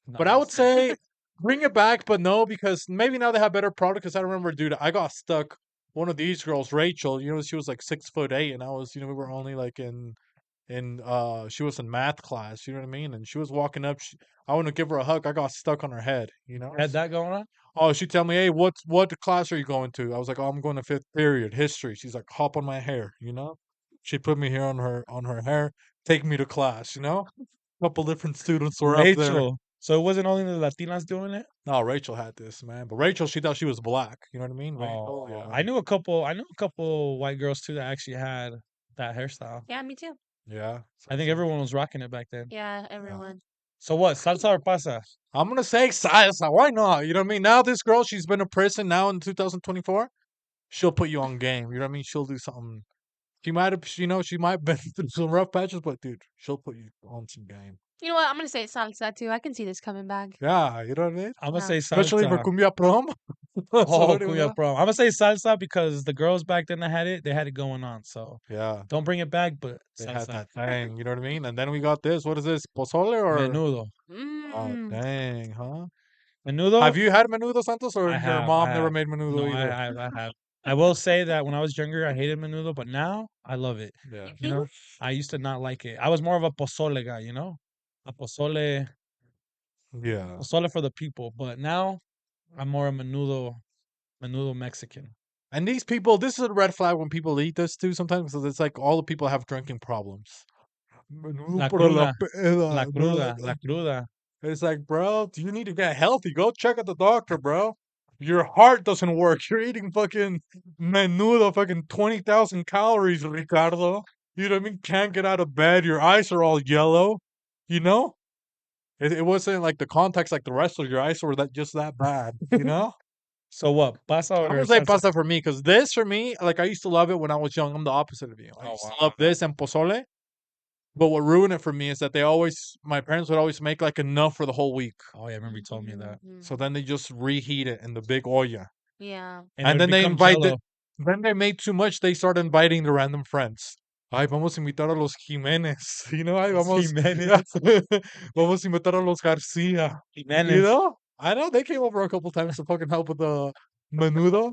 But I would namaste. say bring it back, but no, because maybe now they have better product. Because I remember, dude, I got stuck. One of these girls, Rachel, she was like 6'8", and I was, we were only like she was in math class, you know what I mean? And she was walking up. I want to give her a hug. I got stuck on her head. Had that going on? Oh, she tell me, hey, what class are you going to? I was like, oh, I'm going to fifth period, history. She's like, hop on my hair. She put me here on her hair, take me to class. Couple different students were up there. Rachel. So it wasn't only the Latinas doing it. No, Rachel had this, man. But Rachel, she thought she was black. You know what I mean? Rachel, Oh, yeah. I knew a couple. I knew a couple white girls too that actually had that hairstyle. Yeah, me too. Yeah. I think everyone was rocking it back then. Yeah, Yeah. everyone. So what? Salsa or pasa? I'm gonna say salsa. Why not? You know what I mean? Now this girl, she's been in prison now in 2024. She'll put you on game. You know what I mean? She'll do something. She might have, she might have been through some rough patches, but dude, she'll put you on some game. You know what? I'm gonna say salsa too. I can see this coming back. Yeah, you know what I mean? I'm gonna Yeah. say Especially for salsa. Cumbia Prom. Oh, Sorry, Cumbia Prom. I'm gonna say salsa because the girls back then that had it, they had it going on. So yeah, don't bring it back, but they had salsa. that thing. You know what I mean? And then we got this. What is this? Pozole or? Menudo. Oh, Mmm. dang, huh? Menudo. Have you had menudo, Santos, or I your have. I mom never have. made menudo No, I either? have. I have. I will say that when I was younger, I hated menudo, but now I love it. Yeah. You know, I used to not like it. I was more of a pozole guy. A Yeah. pozole for the people. But now I'm more a menudo Mexican. And these people, this is a red flag when people eat this too sometimes because it's like all the people have drinking problems. Menudo La para la cruda, la peda, cruda, la cruda. It's like, bro, do you need to get healthy? Go check out the doctor, bro. Your heart doesn't work. You're eating fucking menudo, fucking 20,000 calories, Ricardo. You know what I mean? Can't get out of bed. Your eyes are all yellow. You know? It wasn't like the context like the rest of your eyes were just that bad. You know? So what? Pasa I'm or gonna say salsa? pasta for me because this for me, like I used to love it when I was young. I'm the opposite of you. I Oh used to wow. love this and pozole. But what ruined it for me is that my parents would always make like enough for the whole week. Oh yeah, I remember you told me that. So then they just reheat it in the big olla. Yeah. And it And would then become jello. then they made too much, they started inviting the random friends. Ay, vamos a invitar a los Jimenez. Ay, Los vamos, Jimenez. vamos a invitar a los Garcia. Jimenez. I know they came over a couple times to fucking help with the menudo.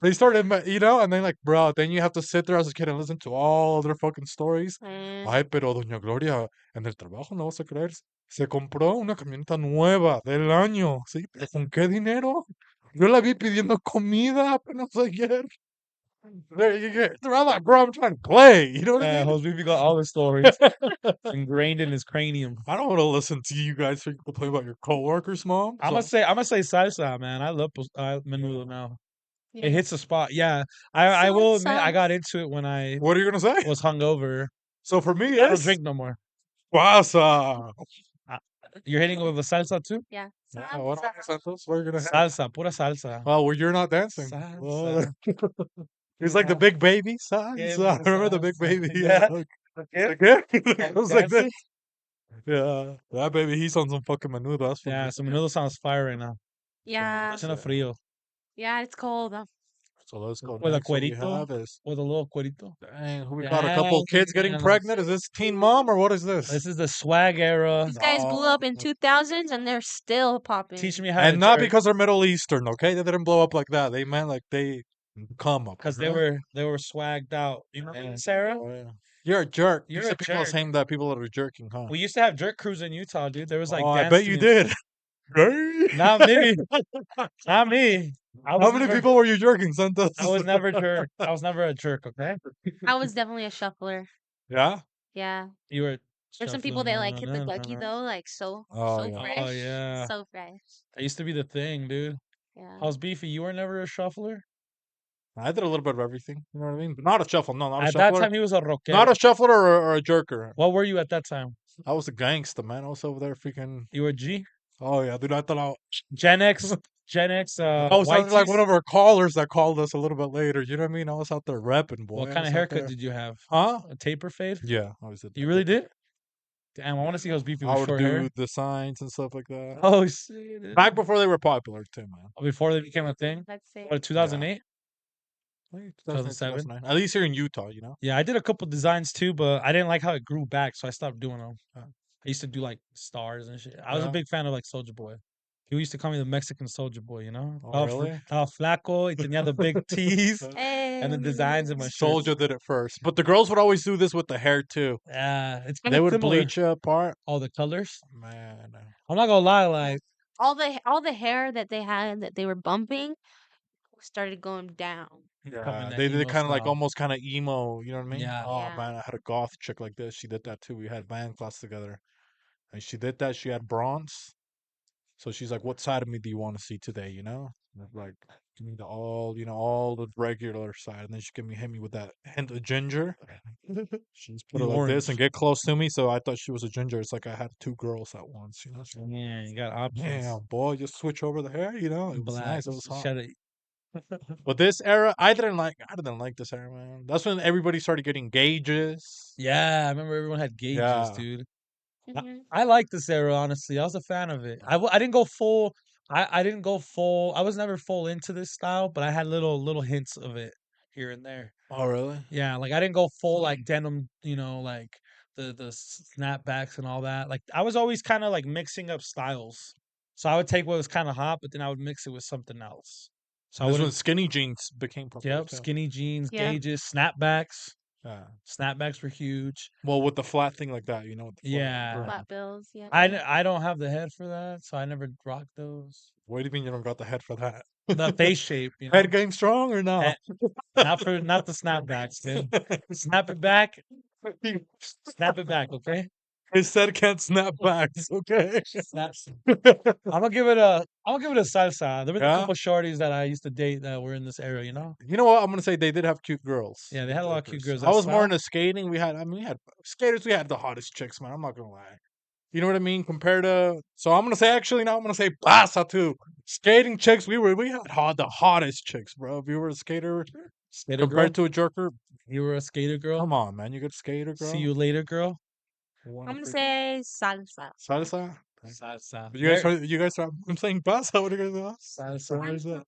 They started, and then like, bro, then you have to sit there as a kid and listen to all their fucking stories. Eh, Ay, pero Doña Gloria, en el trabajo no vas a creer, se compró una camioneta nueva del año. ¿Sí? ¿Pero con qué dinero? Yo la vi pidiendo comida apenas ayer. There you get. I'm like, bro, I'm trying to play. You know what I mean? Jose Beefy got all the stories ingrained in his cranium. I don't want to listen to you guys complain about your coworkers, mom. I'm gonna say salsa, man. I love menudo now. It hits the spot. Yeah, I will admit I Salsa. got into it when I What are you gonna say? was hungover. So for me, I don't it's drink no more. Pasa. Uh, You're hitting it with the salsa too? Yeah. Yeah, what else, Santos? What are you gonna have? Salsa, pura salsa. Well, you're not dancing. Salsa. He's like the big baby. Yeah, Salsa. Remember the big salsa. baby? Yeah. Like, yeah. Yeah. It was like Dancing? this. Yeah. That baby, he's on some fucking menudo. That's for Yeah, me. so menudo sounds fire right now. Yeah. It's in a frío. Yeah, it's cold. So let's go With a next. What we cuerito. have is, With a little cuerito. dang, who we got a couple kids getting pregnant. Is this teen mom or what is this? This is the swag era. These guys blew up in 2000s and they're still popping. Teach me how to And not jerk. because they're Middle Eastern, okay? They didn't blow up like that. They meant like they come up. Because you know? they were swagged out. You know, Yeah. Sarah? Oh, yeah. You're a jerk. You're You a said people jerk. saying that people that are jerking, huh? We used to have jerk crews in Utah, dude. There was like Oh, I dance bet you teams. did. Not me. Not me. How many people were you jerking, Santos? I was never jerk. I was never a jerk. Okay. I was definitely a shuffler. Yeah? Yeah. You were. There's some people that like hit the ducky though, like so yeah. fresh. Oh yeah. So fresh. That used to be the thing, dude. Yeah. How's Beefy? You were never a shuffler. I did a little bit of everything. You know what I mean? But not a shuffle. No, not a At shuffler. that time, he was a rockero. Not a shuffler or a jerker. What were you at that time? I was a gangster, man. I was over there freaking. You were a G. Oh, yeah, dude. I thought Gen X. Gen X. I was white like tees? one of our callers that called us a little bit later. You know what I mean? I was out there repping, boy. What I kind of was out haircut there. did you have? Huh? A taper fade? Yeah, I was. You really did? Damn, I want to see how's Beefy I with would short do hair. the signs and stuff like that. Oh shit! Dude. Back before they were popular too, man. Before they became a thing. Let's see. What, 2008? I think 2007? 2009. At least here in Utah, you know. Yeah, I did a couple designs too, but I didn't like how it grew back, so I stopped doing them. I used to do like stars and shit. I was a Yeah. big fan of like Soldier Boy. He used to call me the Mexican Soldier Boy, you know? Oh, really? Flaco, y tenía the big tees and the designs in my shirts. Soldier did it first, but the girls would always do this with the hair too. Yeah, it's kind They of would similar. bleach it apart. All the colors. Man, I'm not gonna lie, like All the hair that they had that they were bumping started going down. coming that they did emo kind of like style. almost kind of emo. You know what I mean? Yeah. Oh Yeah. man, I had a goth chick like this. She did that too. We had band class together, and she did that. She had bronze. So she's like, "What side of me do you want to see today?" You know, and I'm like, give me all the regular side, and then she hit me with that hint of ginger. She just put The it like this orange. and get close to me. So I thought she was a ginger. It's like I had two girls at once. You know, so, Yeah, you got options. damn boy, just switch over the hair. You know, it was Black. nice. It was hot. Shut it. But this era, I didn't like this era, man. That's when everybody started getting gauges. Yeah, I remember everyone had gauges, Yeah. dude. Mhm. I like this era, honestly. I was a fan of it. I didn't go full. I didn't go full. I was never full into this style, but I had little hints of it here and there. Oh, really? Yeah, like I didn't go full like denim, you know, like the snapbacks and all that. Like I was always kind of like mixing up styles. So I would take what was kind of hot, but then I would mix it with something else. So I This when would skinny jeans became popular. yep, too. skinny jeans, Yeah. gauges, snapbacks. Yeah. Snapbacks were huge. Well, with the flat thing like that, you know. With the flat Yeah. brim. Flat bills. Yeah. I don't have the head for that, so I never rocked those. What do you mean you don't got the head for that? The face shape, you know. Head game strong or no? Head- not the snapbacks, dude. Snap it back. Snap it back, okay? His head can't snap back. Okay. Snaps. I'm gonna give it a salsa. There were a Yeah? couple shorties that I used to date that were in this era, you know? You know what? I'm gonna say they did have cute girls. Yeah, they had a lot of cute girls. I was That's more how- into skating. We had skaters. We had the hottest chicks, man. I'm not gonna lie. You know what I mean? Compared to, so I'm gonna say I'm gonna say Pasa too. Skating chicks, we had the hottest chicks, bro. If you were a skater skater compared girl. to a jerker, You were a skater girl. come on, man, you get skater girl. See you later, girl. I'm gonna say salsa. Salsa. Salsa. You guys are. I'm saying Pasa. What are you guys saying? Salsa.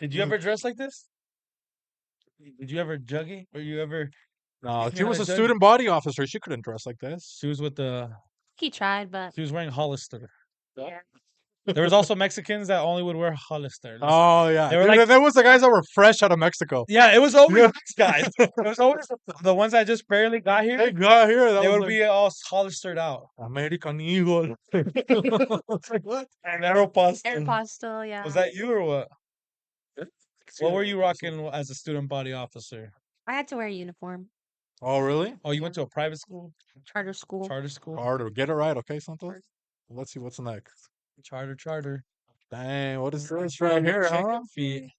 Did you ever dress like this? Did you ever juggy? Or you ever? No, Teach me she how was to a juggy. student body officer. She couldn't dress like this. She was with the. He tried, but She was wearing Hollister. yeah. There was also Mexicans that only would wear Hollister. Oh yeah, They were dude, like- there was the guys that were fresh out of Mexico. Yeah, it was always Yeah. these guys. It was always the ones that just barely got here. They got here. That They was would like, be all Hollistered out. American Eagle. It's like what? And Aeropostale. Aeropostale, yeah. Was that you or what? What were you rocking as a student body officer? I had to wear a uniform. Oh, really? Oh, you went to a private school? Charter school. Charter school? Harder. Get it right, okay, Santos? Let's see what's next. Charter. Dang, what is this right here, huh? Chicken feet.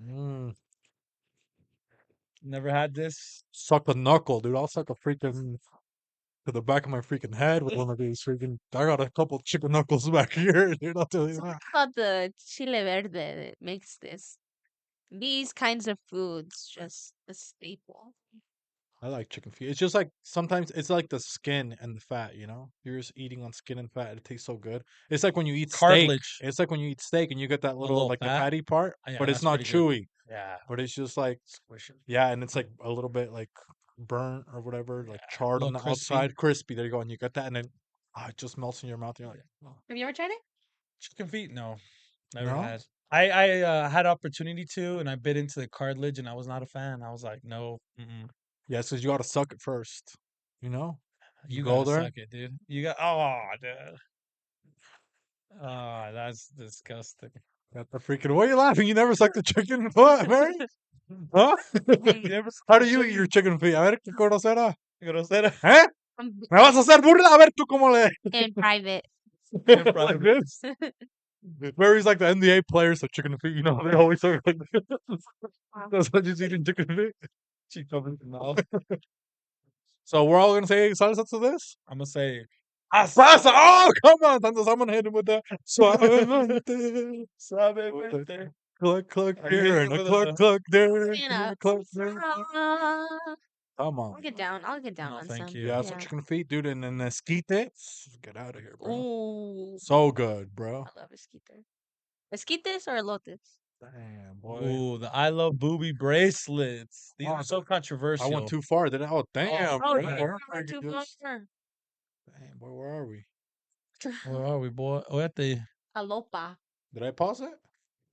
Mm. Never had this. Suck a knuckle, dude. I'll suck a freaking to the back of my freaking head with one of these freaking. I got a couple chicken knuckles back here, dude. I'll tell you that. About the chile verde that makes these kinds of foods just a staple. I like chicken feet. It's just like sometimes it's like the skin and the fat, you know? You're just eating on skin and fat. It tastes so good. It's like when you eat steak. Cartilage. It's like when you eat steak and you get that little little like the fat. fatty part, Yeah, but it's that's not pretty good. chewy. Yeah. But it's just like Squish it. yeah, and it's like a little bit like burnt or whatever, like charred on the little crispy. outside, crispy. There you go, and you get that, and then it just melts in your mouth. You're like, oh. Have you ever tried it? Chicken feet? No. Never No? had. I had opportunity to, and I bit into the cartilage, and I was not a fan. I was like, no. Yeah, because you got to suck it first. You know, You go gotta there. suck it, dude. Dude. Oh, that's disgusting. Got the freaking. Why are you laughing? You never sucked the chicken foot, Mary? Huh? You never How do you eat your chicken feet? A ver, ¿qué grosera? grosera? ¿Eh? Um, ¿Me vas a hacer burla? A ver, tú cómo le. In private. In Like private. this? Mary's like the NBA players, so chicken feet, you know, they always look like this. That's why she's eating chicken feet. She covers the mouth. So we're all gonna say salsa to this? I'm gonna say Pasa! Oh, come on, Santos, I'm gonna hit him with that. Suavemente. suavemente. Cluck, cluck Are you here, hitting and a with cluck, a- cluck there. You and know. a cluck there. Come I'll on. get down. I'll get down No, on thank some. you. Yeah, some chicken feet, dude, and then esquite. Get out of here, bro. Ooh. So good, bro. I love esquite. Esquites or elotes? Damn, boy. Ooh, the I Love Booby bracelets. These Oh, are so I controversial. went too far, did I? Oh, damn. Oh, bro. yeah. Where We're are too you? far. Damn, boy, where are we? Where are we, boy? Oh, at the. Alopa. Did I pause it?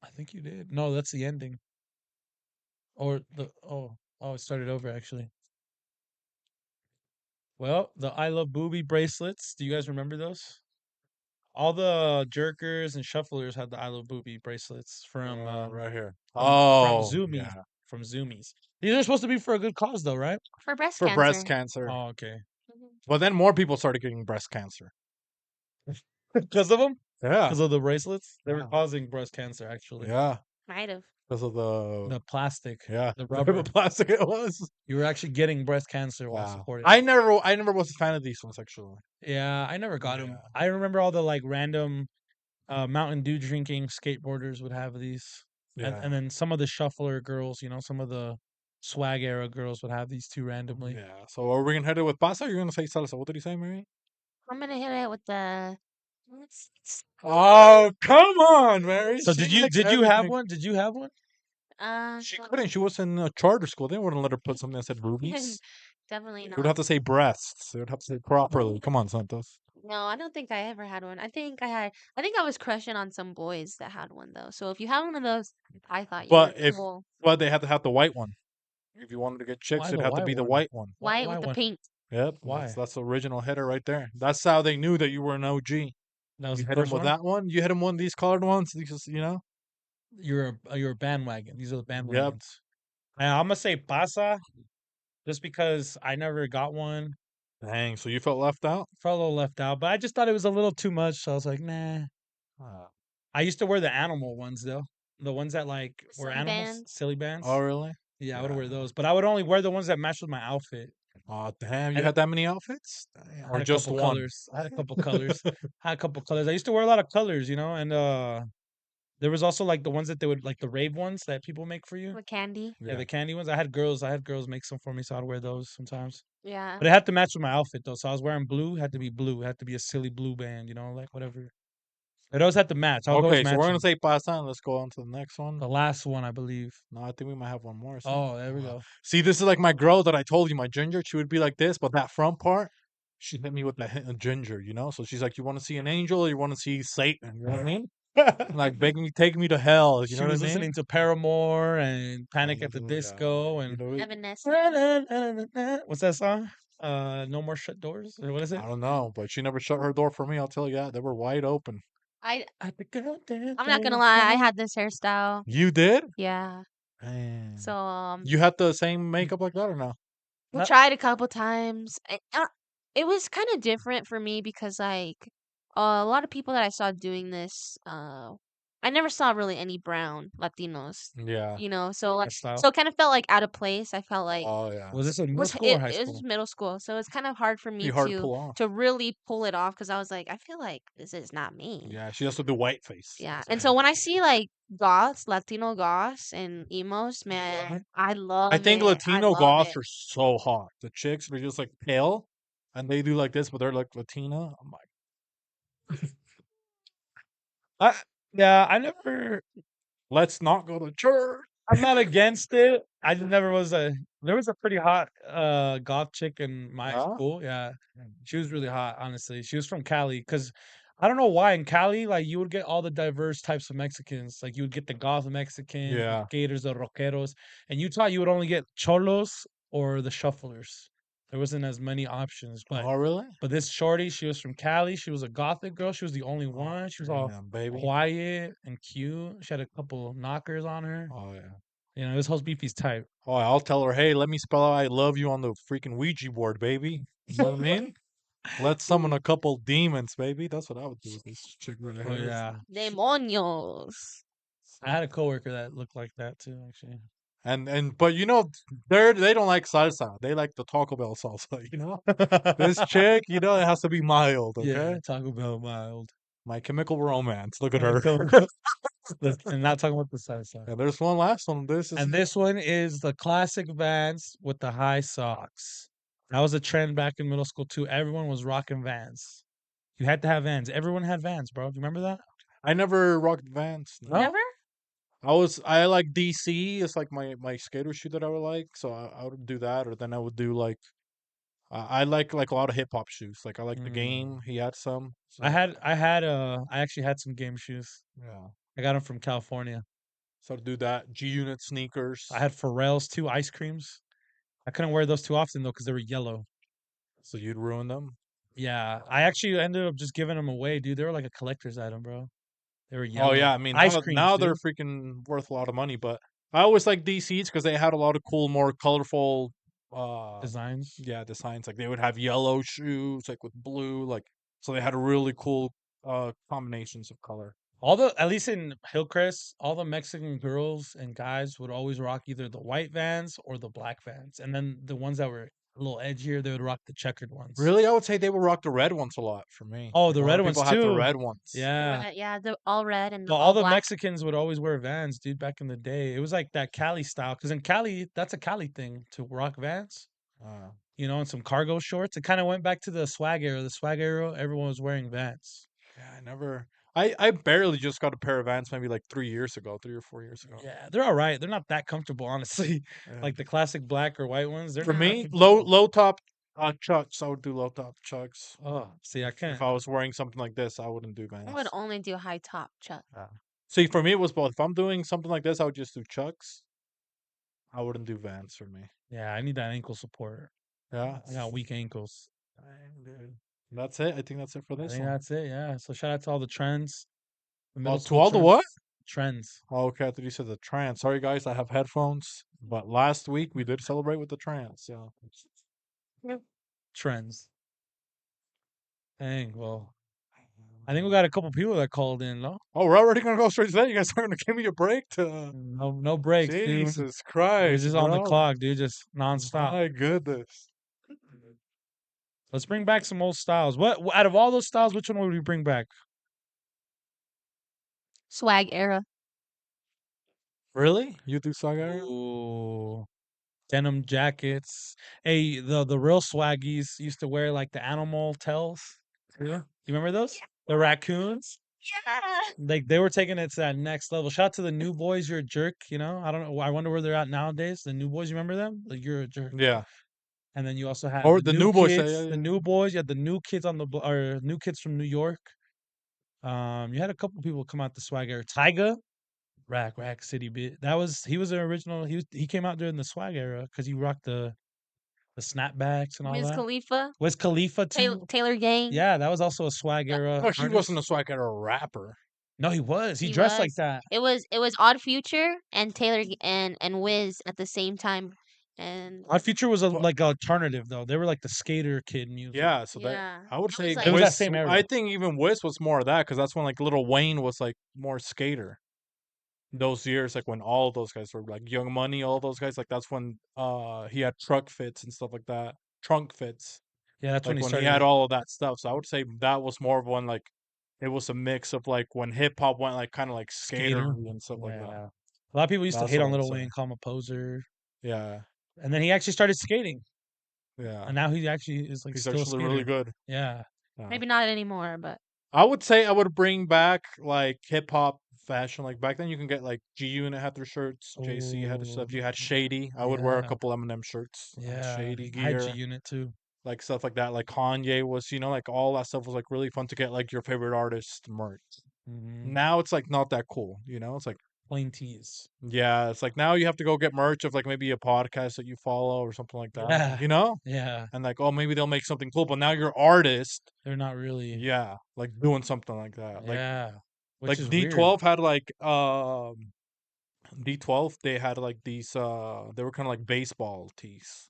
I think you did. No, that's the ending. Or the. Oh, it started over actually. Well, the I Love Booby bracelets. Do you guys remember those? All the jerkers and shufflers had the I Love Booby bracelets from Right here. from Oh, Zoomies. yeah. From Zoomies. These are supposed to be for a good cause, though, right? For breast For cancer. breast cancer. Oh, okay. Mhm. But then more people started getting breast cancer. Because of them? Yeah. Because of the bracelets? They were Yeah. causing breast cancer, actually. Yeah. Might have. Because of the. The plastic. Yeah. The The rubber. plastic it was. You were actually getting breast cancer while Wow. supporting. I never was a fan of these ones, actually. Yeah, I never got them. Yeah. I remember all the like random Mountain Dew drinking skateboarders would have these. Yeah. And then some of the shuffler girls, some of the swag era girls would have these too randomly. Yeah. So are we gonna hit it with pasa? Or you're gonna say salsa? What did he say, Mary? I'm gonna hit it with the. Oh, come on, Mary. So She did likes you have everything. one? Did you have one? She couldn't. She was in a charter school. They wouldn't let her put something that said boobies. Definitely They would have not. to say breasts. They would have to say properly. Come on, Santos. No, I don't think I ever had one. I think I was crushing on some boys that had one though. So if you have one of those, I thought you were But if cool. but they had to have the white one. If you wanted to get chicks, Why it'd the have to white be the one? white one. White Why with the one? pink. Yep. Why? That's the original hitter right there. That's how they knew that you were an OG. That was You the hit them first with one? that one. You hit them one of these colored ones. These, You're a bandwagon. These are the Yep. bandwagons. I'm gonna say Pasa, just because I never got one. Dang. So you felt left out? Felt a little left out, but I just thought it was a little too much. So I was like, nah. Ah. I used to wear the animal ones though, the ones that like were Silly animals, bands. silly bands. Oh, really? Yeah, I would Yeah. wear those, but I would only wear the ones that matched with my outfit. Oh, damn. You And had that many outfits? I Damn. had Or a just couple one? colors. I had a couple colors. I used to wear a lot of colors, and there was also like the ones that they would like the rave ones that people make for you. With candy. Yeah, the candy ones. I had girls make some for me, so I'd wear those sometimes. Yeah. But it had to match with my outfit though. So I was wearing blue, had to be blue. It had to be a silly blue band, like whatever. It always had to match. I was always Okay, so we're matching. gonna say pasa and let's go on to the next one. The last one, I believe. No, I think we might have one more. Oh, there we go. See, this is like my girl that I told you, my ginger. She would be like this, but that front part, she hit me with the hint of ginger, So she's like, "You want to see an angel, or you want to see Satan?" You know what I mean? Like begging me, take me to hell. You She know what I was mean? listening to Paramore and Panic at the Yeah, Disco and Evanescence. what's that song? No More Shut Doors, or what is it? I don't know, but she never shut her door for me. I'll tell you that they were wide open. I I think I'll dance, I'm not gonna dance, lie. I dance. had this hairstyle. You did? Yeah. Man. So You had the same makeup like that or no? we Not- tried a couple times. It was kind of different for me because like a lot of people that I saw doing this, I never saw really any brown Latinos. Yeah. So like, that style. so it kind of felt like out of place. I felt like Oh yeah. Was this in middle was school or it, high it was school? middle school, so it's kind of hard for Be me hard to to pull off. really pull it off because I was like, I feel like this is not me. Yeah, she has to do white face. Yeah, and so when I see like goths, Latino goths and emos, man, I I love think it. I Latino love goths it. are so hot. The chicks are just like pale, and they do like this, but they're like Latina. I'm like, I yeah, I never. let's not go to church. I'm not against it. I just never was a. There was a pretty hot goth chick in my Huh? school. Yeah, she was really hot. Honestly, she was from Cali. Because I don't know why in Cali, like you would get all the diverse types of Mexicans. Like you would get the goth Mexicans, the Yeah. skaters, the rockeros. In Utah, you would only get cholos or the shufflers. There wasn't as many options. But Oh really? this shorty, she was from Cali. She was a gothic girl. She was the only one. She was all Yeah, baby. quiet and cute. She had a couple knockers on her. Oh yeah. You know, this whole beefy's type. Oh, I'll tell her, hey, let me spell out I love you on the freaking Ouija board, baby. You know what I mean? Let's summon a couple demons, baby. That's what I would do with this chick right Oh here. yeah, Demonios. I had a coworker that looked like that too. Actually, And but you know, they don't like salsa. They like the Taco Bell salsa, you know? This chick, you know, it has to be mild, yeah, okay? Taco Bell mild. My Chemical Romance. Look at her. And not talking about the side side. And there's one last one. This is And this one is the classic Vans with the high socks. That was a trend back in middle school too. Everyone was rocking Vans. You had to have Vans. Everyone had Vans, bro. Do you remember that? I never rocked Vans. No. No? Never? I like DC. It's like my skater shoe that I would like. So I would do that, or then I would do like I like a lot of hip hop shoes. Like I like the Mm. game. He had some. So I actually had some game shoes. yeah. I got them from California. So to do that. G Unit sneakers. I had Pharrell's too, ice creams. I couldn't wear those too often though because they were yellow. So you'd ruin them. Yeah, I actually ended up just giving them away, dude. They were like a collector's item, bro. They were Oh yellow. yeah, I mean Ice now creams, they're dude. freaking worth a lot of money, but I always like DCs because they had a lot of cool, more colorful Designs. yeah, designs. Like they would have yellow shoes like with blue, like so they had really cool combinations of color. At least in Hillcrest, all the Mexican girls and guys would always rock either the white Vans or the black Vans. And then the ones that were a little edgier, they would rock the checkered ones. Really, I would say they would rock the red ones a lot for me. Oh, Like, the a lot red of ones people had the too. red ones. Yeah. Yeah, the all red and But all all the black. Mexicans would always wear Vans, dude, back in the day. It was like that Cali style. Because in Cali, that's a Cali thing to rock Vans. Uh, You know, and some cargo shorts. It kind of went back to the swag era. The swag era, everyone was wearing Vans. yeah, I never. I barely just got a pair of Vans maybe like 3 years ago, 3 or 4 years ago. Yeah, they're all right. They're not that comfortable, honestly. Yeah. Like the classic black or white ones. They're For not me, that low top chucks. I would do low top chucks. Oh, see, I can't. If I was wearing something like this, I wouldn't do I would Vans. only do high top chuck. See, for me, it was both. If I'm doing something like this, I would just do chucks. I wouldn't do Vans for me. Yeah, I need that ankle support. Yeah, I got weak ankles. dang, dude. That's it. I think that's it for I this think one. that's it. Yeah. So shout out to all the trends. The Oh, middle to school all the trends. what? Trends. Oh, okay, I thought you said the trance. Sorry, guys, I have headphones. But last week we did celebrate with the trance. So Trends. Dang. Well, I think we got a couple people that called in, no? oh, we're already gonna go straight to that. You guys aren't gonna give me a break to. No breaks, dude. Jesus We're Christ, just on the bro. clock, dude. Just nonstop. My goodness. Let's bring back some old styles. What out of all those styles, which one would we bring back? Swag era. Really? You do Saga? Ooh. Denim jackets. Hey, the real swaggies used to wear like the animal tails. Yeah. You remember those? The raccoons? Yeah. Like they were taking it to that next level. Shout out to the new boys, you're a jerk, you know? I don't know. I wonder where they're at nowadays. The new boys, you remember them? Like you're a jerk. Yeah. And then you also have Or the the new new boys say, kids, yeah, the yeah. new boys, you had the new kids on the or new kids from New York. You had a couple people come out the swag era. Tyga, Rack City bit. He was the original. He came out during the swag era because he rocked the snapbacks and all Wiz that. Khalifa, Wiz Khalifa too. Taylor Gang. Yeah, that was also a swag era No, he wasn't a artist. swag era rapper. No, he was. He He dressed like was. that. It was Odd Future and and Wiz at the same time, and Odd Future was But like alternative though. They were like the skater kid music. yeah, so that yeah, I would it say was It like was that Wiz. same era. I think even Wiz was more of that because that's when like Lil Wayne was like more skater. Those years, like when all those guys were like Young Money, all those guys, like that's when he had truck fits and stuff like that, trunk fits, Yeah, that's when like he when he started had all of that stuff. So I would say that was more of one like it was a mix of like when hip hop went like kind of like skater skater. and stuff like that. Yeah. A lot of people used to That's hate what I on would Lil say. Wayne, call him a poser. Yeah, And then he actually started skating. yeah, And now he actually is like he's still a actually really skater. good. Yeah. Yeah. maybe not anymore, but I would say I would bring back like hip hop fashion. Like back then, you can get like G Unit had their shirts, JC had their Oh, stuff. You had Shady. I would wear a yeah. couple Eminem shirts, Yeah. Shady I had G gear, Unit too. like stuff like that. Like Kanye was, like all that stuff was like really fun to get like your favorite artist merch. Hmm. Now it's like not that cool. It's like Plain tees. yeah, it's like now you have to go get merch of like maybe a podcast that you follow or something like that. Yeah. You know, Yeah. and like oh maybe they'll make something cool, but now your artist, They're not really. yeah, like doing something like that, Yeah. Which like is weird. D12 had like D12 they had like these they were kind of like baseball tees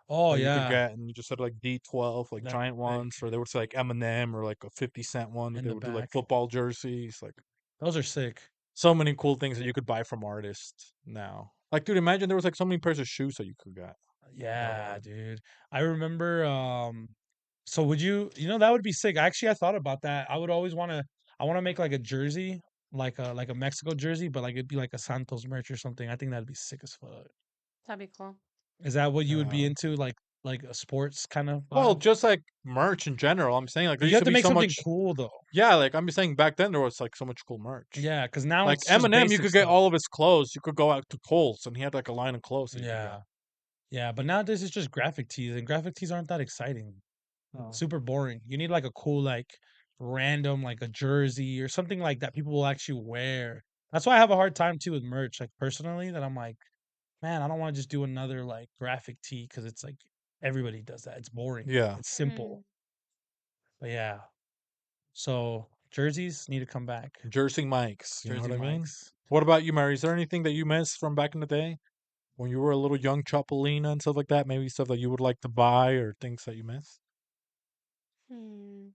Oh that you could yeah. get and you just had like D12 like That giant like ones or they would say like Eminem or like a 50 cent one in they the would do like back. football jerseys like Those are sick. so many cool things that you could buy from artists now like dude imagine there was like so many pairs of shoes that you could get that Yeah, were dude. I remember so would you that would be sick. Actually, I thought about that. I would always I want to make like a jersey, like a Mexico jersey, but like it'd be like a Santos merch or something. I think that'd be sick as fuck. that'd be cool. Is that what you would be uh, into like a sports kind of well vibe? just like merch in general I'm saying like there You used have to to be make so something much cool though. yeah like I'm just saying back then there was like so much cool merch. Yeah, because now Like it's just Eminem, you basic could get stuff. all of his clothes. You could go out to Kohl's, and he had like a line of clothes that you could get. Yeah. Yeah, but nowadays it's just graphic tees, and graphic tees aren't that exciting. Oh. Super boring. You need like a cool, like random, like a jersey or something like that people will actually wear. That's why I have a hard time too with merch. Like personally, that I'm like, man, I don't want to just do another like graphic tee because it's like everybody does that. It's boring. Yeah, It's Mm. simple. But yeah. So jerseys need to come back. Jersey Mike's. You know Jersey what I mean? Mikes. What about you, Mary? Is there anything that you miss from back in the day when you were a little young Chopolina and stuff like that? Maybe stuff that you would like to buy or things that you miss? Hmm.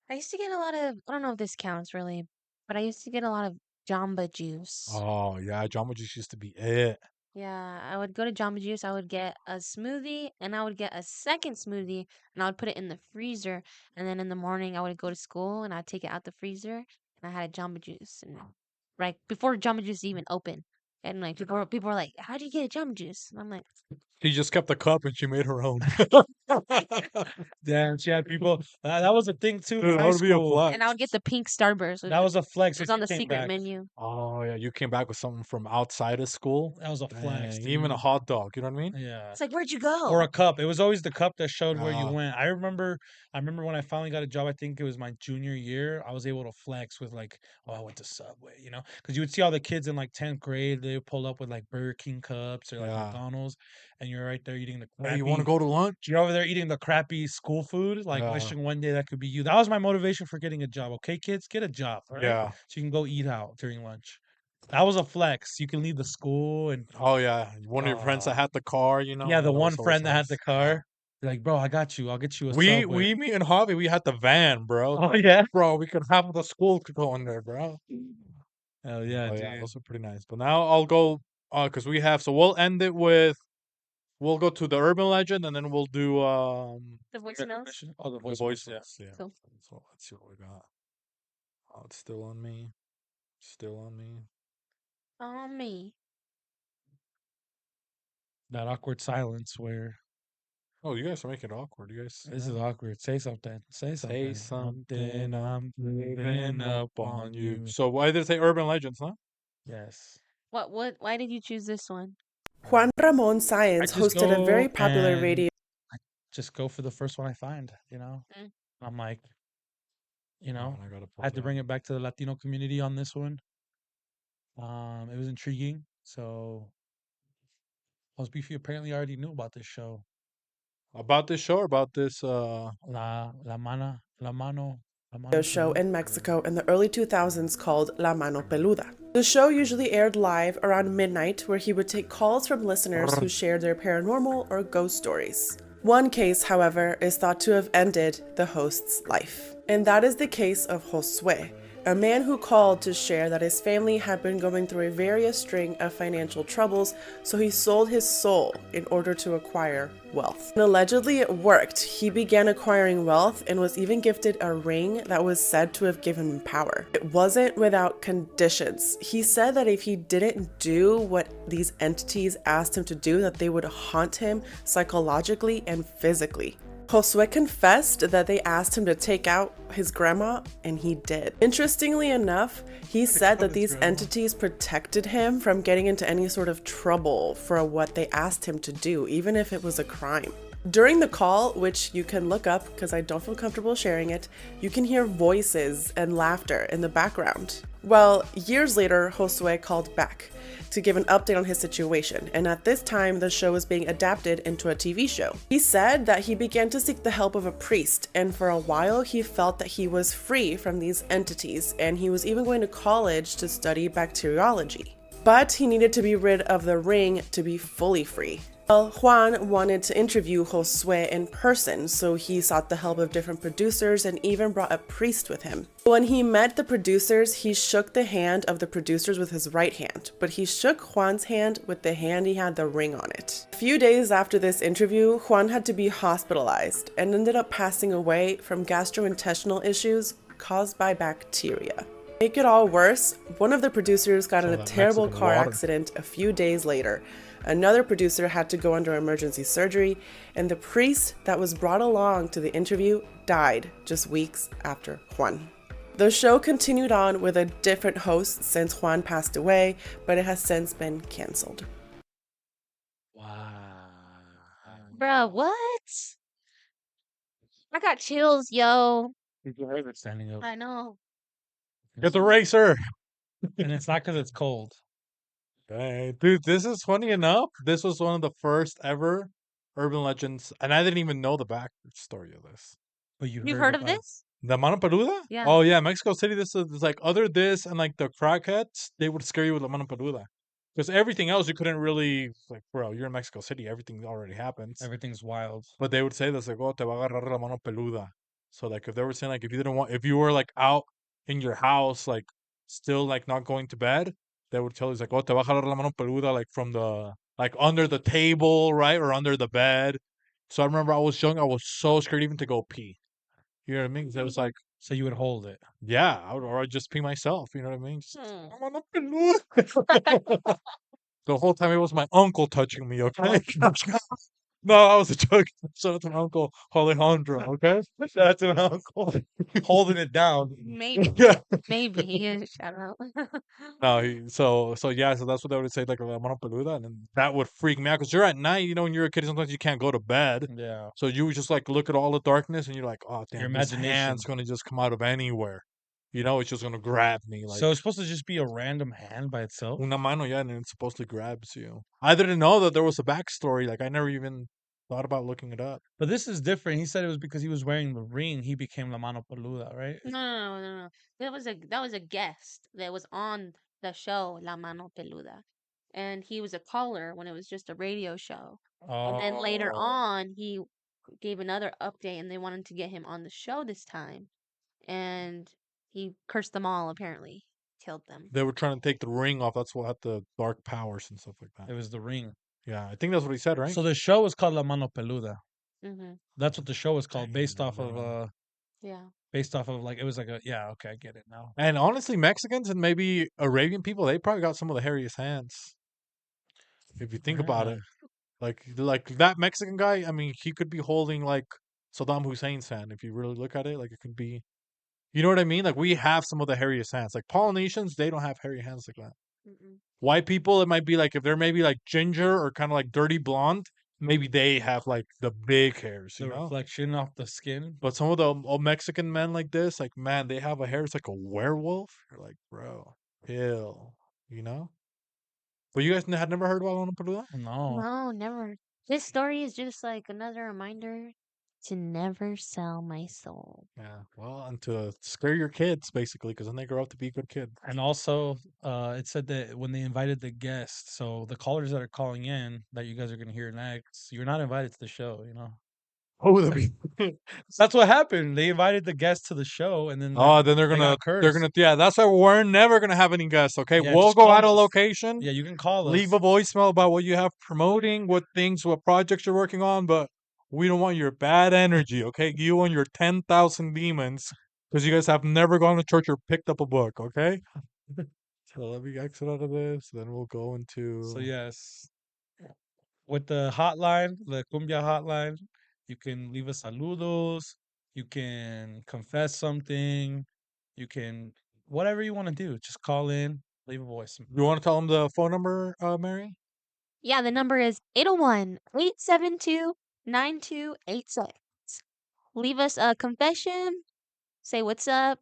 I used to get a lot of, I don't know if this counts really, but I used to get a lot of Jamba Juice. Oh yeah, Jamba Juice used to be it. Yeah, I would go to Jamba Juice, I would get a smoothie, and I would get a second smoothie, and I would put it in the freezer, and then in the morning I would go to school, and I'd take it out the freezer, and I had a Jamba Juice, and right before Jamba Juice even opened, and like people were like, "How would you get a Jamba Juice?" And I'm like, She just kept the cup and she made her own. Damn, she had people. That was a thing too in Dude, that high would be a school. and I flex. would get the pink Starburst, which That was a flex was if on you the came secret back. menu. Oh yeah, you came back with something from outside of school. That was a flex, Dang, even a dude. hot dog. You know what I mean? Yeah. It's like, where'd you Or a go? cup. It was always the cup that showed where you Uh, went. I remember when I finally got a job, I think it was my junior year, I was able to flex with like, oh, I went to Subway, you know? Because you would see all the kids in like 10th grade, they would pull up with like Burger King cups or like yeah. McDonald's, and you're right there eating the Hey, you want to crappy, go to lunch? you're over there eating the crappy school food, like Yeah. wishing one day that could be you. That was my motivation for getting a job. Okay, kids, get a job, all right? Yeah. So you can go eat out during lunch. That was a flex. You can leave the school and Oh yeah, one of your friends uh that had the car, yeah, the that one was always friend that had the nice. Yeah. car, you're like, "Bro, I got you. I'll get you a We Subway." we me and Javi, we had the van, bro. Oh, yeah? Bro, we could have the school to go in there, bro. Hell yeah, Oh yeah, dude. those are pretty nice. But now I'll go because we have so we'll end it with we'll go to the urban legend and then we'll do The You got voicemails. permission? Oh, the the voicemails, yeah. voicemails. Yeah. Cool. So let's see what we got. Oh, it's still on me. Still on me. On me. That awkward silence where Oh, you guys are making it awkward. You guys see this is that? awkward. Say something. Say Say something. something, Something I'm I'm giving giving up up on on you. you. So why did it say urban legends, huh? Yes. Why did you choose this one? Juan Ramon I Science just hosted a go very popular and radio. I just go for the first one I find, you know? Mm. I'm like, you Oh, know, and I gotta I pull had it to up. bring it back to the Latino community on this one. It was intriguing. So Host Beefy apparently already knew about this show. About this show or about this La Mano show Peluda. in Mexico in the early 2000s called La Mano Peluda. The show usually aired live around midnight, where he would take calls from listeners who shared their paranormal or ghost stories. One case, however, is thought to have ended the host's life, and that is the case of Josue, a man who called to share that his family had been going through a various string of financial troubles, so he sold his soul in order to acquire wealth. And allegedly it worked. He began acquiring wealth and was even gifted a ring that was said to have given him power. It wasn't without conditions. He said that if he didn't do what these entities asked him to do, that they would haunt him psychologically and physically. Josue confessed that they asked him to take out his grandma, and he did. Interestingly enough, he said that these entities protected him from getting into any sort of trouble for what they asked him to do, even if it was a crime. During the call, which you can look up because I don't feel comfortable sharing it, you can hear voices and laughter in the background. Well, years later, Josue called back to give an update on his situation, and at this time the show was being adapted into a TV show. He said that he began to seek the help of a priest, and for a while he felt that he was free from these entities, and he was even going to college to study bacteriology. But he needed to be rid of the ring to be fully free. Well, Juan wanted to interview Josue in person, so he sought the help of different producers and even brought a priest with him. When he met the producers, he shook the hand of the producers with his right hand, but he shook Juan's hand with the hand he had the ring on it. A few days after this interview, Juan had to be hospitalized and ended up passing away from gastrointestinal issues caused by bacteria. To make it all worse, one of the producers got in a terrible car accident a few days later. Another producer had to go under emergency surgery, and the priest that was brought along to the interview died just weeks after Juan. The show continued on with a different host since Juan passed away, but it has since been canceled. Wow. Bruh, what? I got chills, yo. Your hair is standing up. I know. Get the racer. And it's not because it's cold. Hey, dude, this is funny enough. This was one of the first ever urban legends, and I didn't even know the backstory of this. But you You've heard of this? The Mano Peluda? Yeah. Oh yeah, Mexico City. This is like other this and like the crackheads. They would scare you with the Mano Peluda, because everything else you couldn't really like. Bro, you're in Mexico City. Everything already happens. Everything's wild. But they would say this like, "Oh, te va a agarrar la mano peluda." So like, if they were saying like, if you didn't want, if you were like out in your house, like still like not going to bed, they would tell you like, "Oh, te va a agarrar la mano peluda," like from the like under the table, right, or under the bed. So I remember I was young. I was so scared even to go pee. You know what I mean? 'Cause it was like, So you would hold it. yeah, or I'd just pee myself. You know what I mean? Just, Hmm. "Mano peluda." The whole time it was my uncle touching me. Okay. No, I was a joke. Shout out to my uncle Alejandro, okay? Shout out to my uncle. Holding it down. Maybe. Yeah. Maybe. Shout out. No, so yeah, so that's what they would say, like la mano peluda, and then that would freak me out because you're at night, you know, when you're a kid, sometimes you can't go to bed, Yeah. so you would just like look at all the darkness, and you're like, oh Your damn, this imagination. hand's gonna just come out of anywhere, you know, it's just gonna grab me, like So it's supposed to just be a random hand by itself? una mano, yeah, and it supposedly grabs you. I didn't know that there was a backstory, like I never even thought about looking it up. But this is different. He said it was because he was wearing the ring. He became La Mano Peluda, right? No. That was a guest that was on the show La Mano Peluda, and he was a caller when it was just a radio show. And then later Oh. on, he gave another update, and they wanted to get him on the show this time, and he cursed them all. Apparently, killed them. They were trying to take the ring off. That's what had the dark powers and stuff like It that. was the ring. Yeah, I think that's what he said, right? So the show was called La Mano Peluda. Mm-hmm. That's what the show was called, Dang, based off no. of Yeah. like it was like a yeah, okay, I get it now. And honestly, Mexicans and maybe Arabian people, they probably got some of the hairiest hands. If you think about it, like that Mexican guy, I mean, he could be holding like Saddam Hussein's hand. If you really look at it, like it could be, you know what I mean? Like we have some of the hairiest hands. Like Polynesians, they don't have hairy hands like that. Mm-mm. White people, it might be like if they're maybe like ginger or kind of like dirty blonde, maybe they have like the big hairs, The you know? reflection off the skin. But some of the old Mexican men like this, like man, they have a hair. It's like a werewolf. You're like, bro, chill. You know? But you guys had never heard about Mano Peluda? No. No, never. This story is just like another reminder to never sell my soul. Yeah, well, and to scare your kids, basically, because then they grow up to be good kids. And also, it said that when they invited the guests, so the callers that are calling in that you guys are gonna hear next, you're not invited to the show. You know. Oh, That's what happened. They invited the guests to the show, and then oh, then they got they're cursed. gonna, yeah. That's why we're never gonna have any guests. Okay, Yeah, we'll just go call out of us. location, Yeah, you can call leave us. a voicemail about what you have promoting, what projects you're working on, but we don't want your bad energy. Okay, you and your 10,000 demons, because you guys have never gone to church or picked up a book. Okay. So let me exit out of this. Then we'll go into. So yes, with the hotline, the Cumbia hotline, you can leave us saludos. You can confess something. You can whatever you want to do. Just call in, leave a voice. You want to tell them the phone number, Mary? Yeah, the number is 801-872-9286. Leave us a confession, say what's up,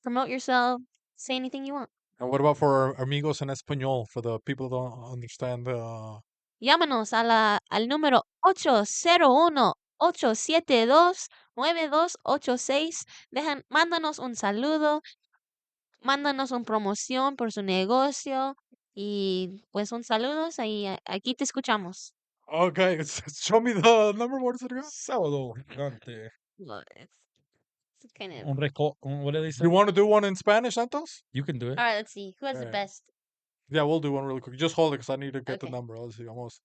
promote yourself, say anything you want. And what about for our amigos in español, for the people who don't understand? Llámanos al número 801-872-9286. Mándanos un saludo, mándanos una promoción por su negocio y pues un saludos y aquí te escuchamos. Okay, show me the number. What is it again? Sábado gigante. Well, it's kind of... What do they say? You want to do one in Spanish, Santos? You can do it. All right, let's see. Who has the Alright. best? Yeah, we'll do one really quick. Just hold it because I need to get the Okay. number. Let's see, almost.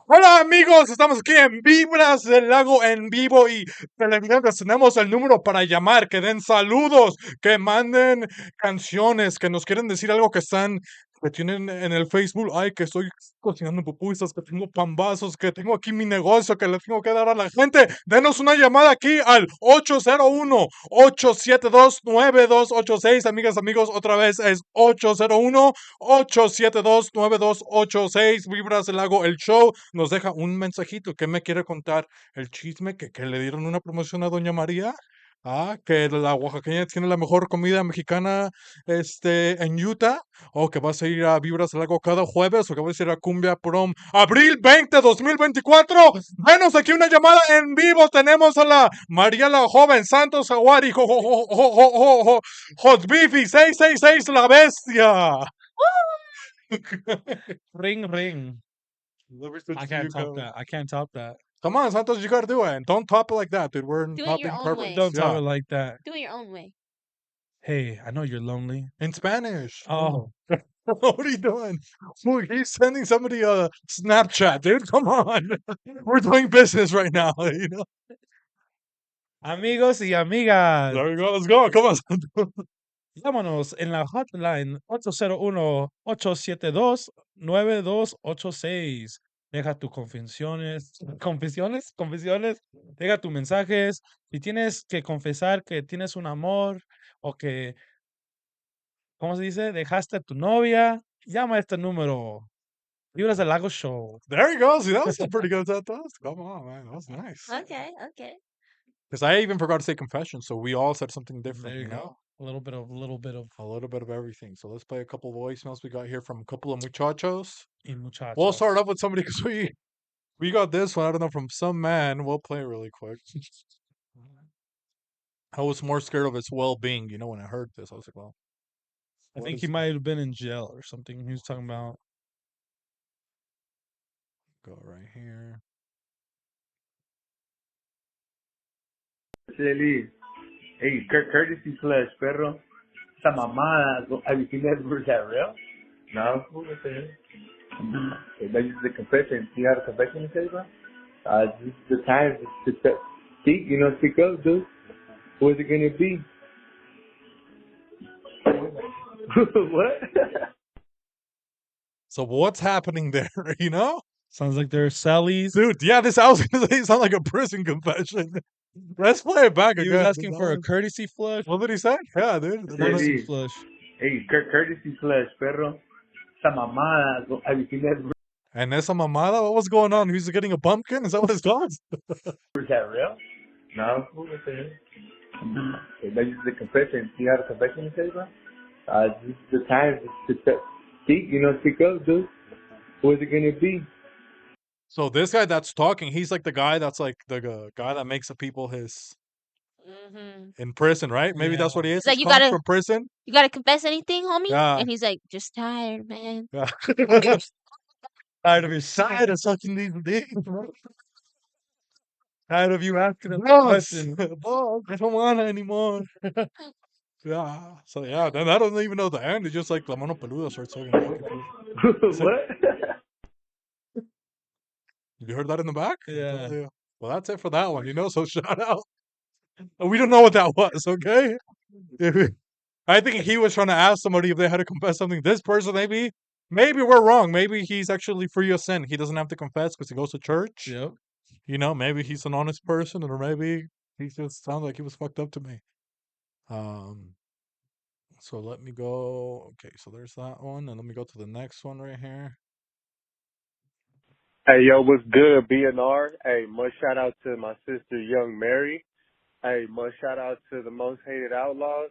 Hola amigos, estamos aquí en Vibras del Lago en vivo y televidentes, tenemos el número para llamar, que den saludos, que manden canciones, que nos quieren decir algo que tienen en el Facebook. Ay, que estoy cocinando pupusas, que tengo pambazos, que tengo aquí mi negocio, que le tengo que dar a la gente. Denos una llamada aquí al 801-872-9286. Amigas, amigos, otra vez es 801-872-9286. Vibras del Lago, el show. Nos deja un mensajito. ¿Qué me quiere contar? El chisme que le dieron una promoción a Doña María. Ah, que la oaxaqueña tiene la mejor comida mexicana en Utah. O que vas a ir a Vibras del Lago cada jueves. O que vas a ir a Cumbia Prom. Abril 20, 2024. Denos aquí una llamada en vivo. Tenemos a la María la Joven, Santos Aguari, Hot Beefy 666, la bestia. Ring ring. Let me switch I to can't you, top Kevin. that. I can't top that. Come on, Santos, you gotta do it. And don't top it like that, dude. We're Do it not your being own perfect. way. Don't top Yeah. it like that. Do it your own way. Hey, I know you're lonely. In Spanish. Oh, What are you doing? He's sending somebody a Snapchat, dude. Come on. We're doing business right now, you know. amigos y amigas. There we go. Let's go. Come on, Santos. Llámanos en la hotline 801-872-9286. Deja tus confesiones. Deja tus mensajes. Si tienes que confesar que tienes un amor o que, ¿cómo se dice? Dejaste a tu novia, llama a este número. Vibras del Lago Show. There you go. See, that was pretty good, Santos. Come on, man. That was nice. Okay. Because I even forgot to say confession, so we all said something different, There you know? go. A little bit of A little bit of everything. So let's play a couple voicemails we got here from a couple of muchachos. y muchachos. We'll start off with somebody because we got this one. I don't know, from some man. We'll play it really quick. I was more scared of his well-being. You know, when I heard this, I was like, well, I what think is he it? might have been in jail or something. He was talking about. Go right here. Feliz. Hey, courtesy slash perro. Esa mamada. Have you seen that? Is that real? No. What the hell? That is the confession. You have a confession to say, bro? This is the time to speak. You know, speak up, dude. Who is it gonna be? What? So what's happening there? You know, Sounds like they're Sally's. dude. Yeah, this I was gonna say sound like a prison confession. Let's play it back He again. was asking for a courtesy flush. What did he say? Yeah, dude. Courtesy Feliz. flush. Hey, courtesy slash perro. Esa mamada. Have you seen that? And esa mamada, what was going on? He was getting a pumpkin? Is that what it's called? Is that real? No. What the hell? That is the confession. You have a confession to say, bro? This is the time to speak. You know, speak up, dude. Who is it gonna be? So this guy that's talking, he's like the guy that's like the guy that makes the people his in prison, right? Maybe that's Yeah. what he is. It's like He's come from prison. you gotta confess anything, homie? Yeah. And he's like, just tired, man. Yeah. Tired of your side of sucking these dicks, bro. Tired of you asking a Boss, question. boss, I don't want it anymore. Yeah. So yeah, then I don't even know the end. It's just like La Mano Peluda starts talking about people. What? You heard that in the back? Yeah. Yeah. Well, that's it for that one, so shout out. We don't know what that was, okay? I think he was trying to ask somebody if they had to confess something. This person, maybe we're wrong. Maybe he's actually free of sin. He doesn't have to confess because he goes to church. Yep. Maybe he's an honest person, or maybe he just sounds like he was fucked up to me. So let me go. Okay, so there's that one, and let me go to the next one right here. Hey, yo, what's good, BNR? Hey, much shout out to my sister, Young Mary. Hey, much shout out to the Most Hated Outlaws.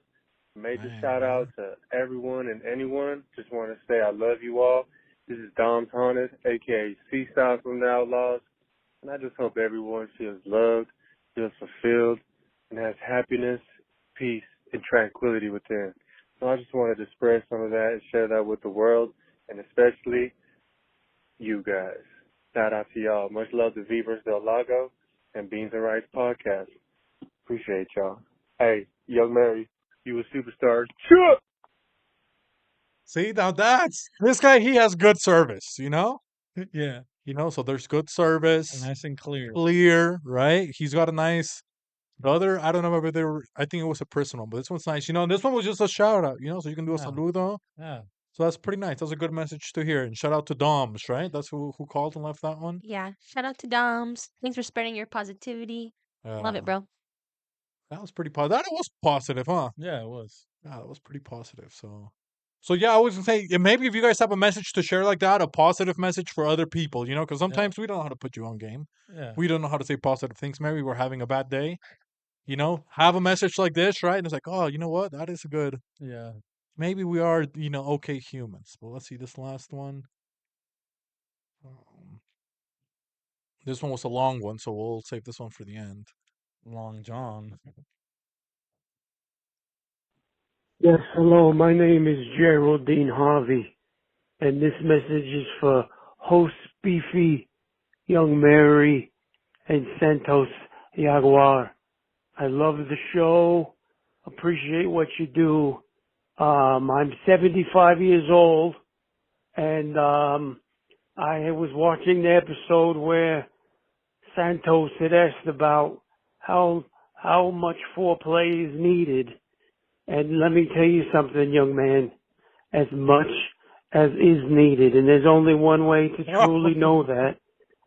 Major shout out to everyone and anyone. Just want to say I love you all. This is Dom Thomas, a.k.a. Seaside from the Outlaws. And I just hope everyone feels loved, feels fulfilled, and has happiness, peace, and tranquility within. So I just wanted to spread some of that and share that with the world, and especially you guys. Shout out to y'all. Much love to Vibras Del Lago and Beans and Rice Podcast. Appreciate y'all. Hey, Young Mary, you a superstar. Sure. See, now this guy, he has good service, Yeah. So there's good service. Nice and clear. Clear, right? He's got a nice. The other, I don't know if they were. I think it was a personal one, but this one's nice. And this one was just a shout out. So you can do a Yeah. saludo. Yeah. So that's pretty nice. That's a good message to hear. And shout out to Doms, right? That's who called and left that one. Yeah. Shout out to Doms. Thanks for spreading your positivity. Love it, bro. That was pretty positive. That was positive, huh? Yeah, it was. Yeah, that was pretty positive. So yeah, I was gonna say maybe if you guys have a message to share like that, a positive message for other people, because sometimes we don't know how to put you on game. Yeah. We don't know how to say positive things. Maybe we're having a bad day. Have a message like this, right? And it's like, oh, you know what? That is good. Yeah. Maybe we are, okay humans. But let's see this last one. This one was a long one, so we'll save this one for the end. Long John. Yes, hello. My name is Geraldine Harvey, and this message is for host Beefy, Young Mary, and Santos Jaguar. I love the show. Appreciate what you do. I'm 75 years old, and I was watching the episode where Santos had asked about how much foreplay is needed. And let me tell you something, young man, as much as is needed. And there's only one way to truly know that,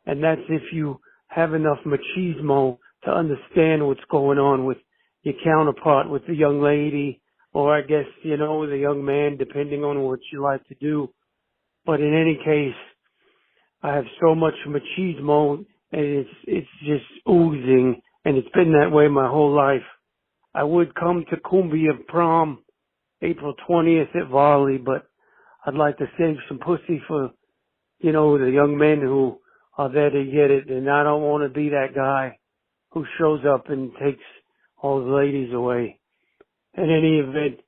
and that's if you have enough machismo to understand what's going on with your counterpart, with the young lady, or I guess, the young man, depending on what you like to do. But in any case, I have so much machismo, and it's just oozing, and it's been that way my whole life. I would come to Cumbia Prom April 20th at Varley, but I'd like to save some pussy for, the young men who are there to get it. And I don't want to be that guy who shows up and takes all the ladies away. In any event,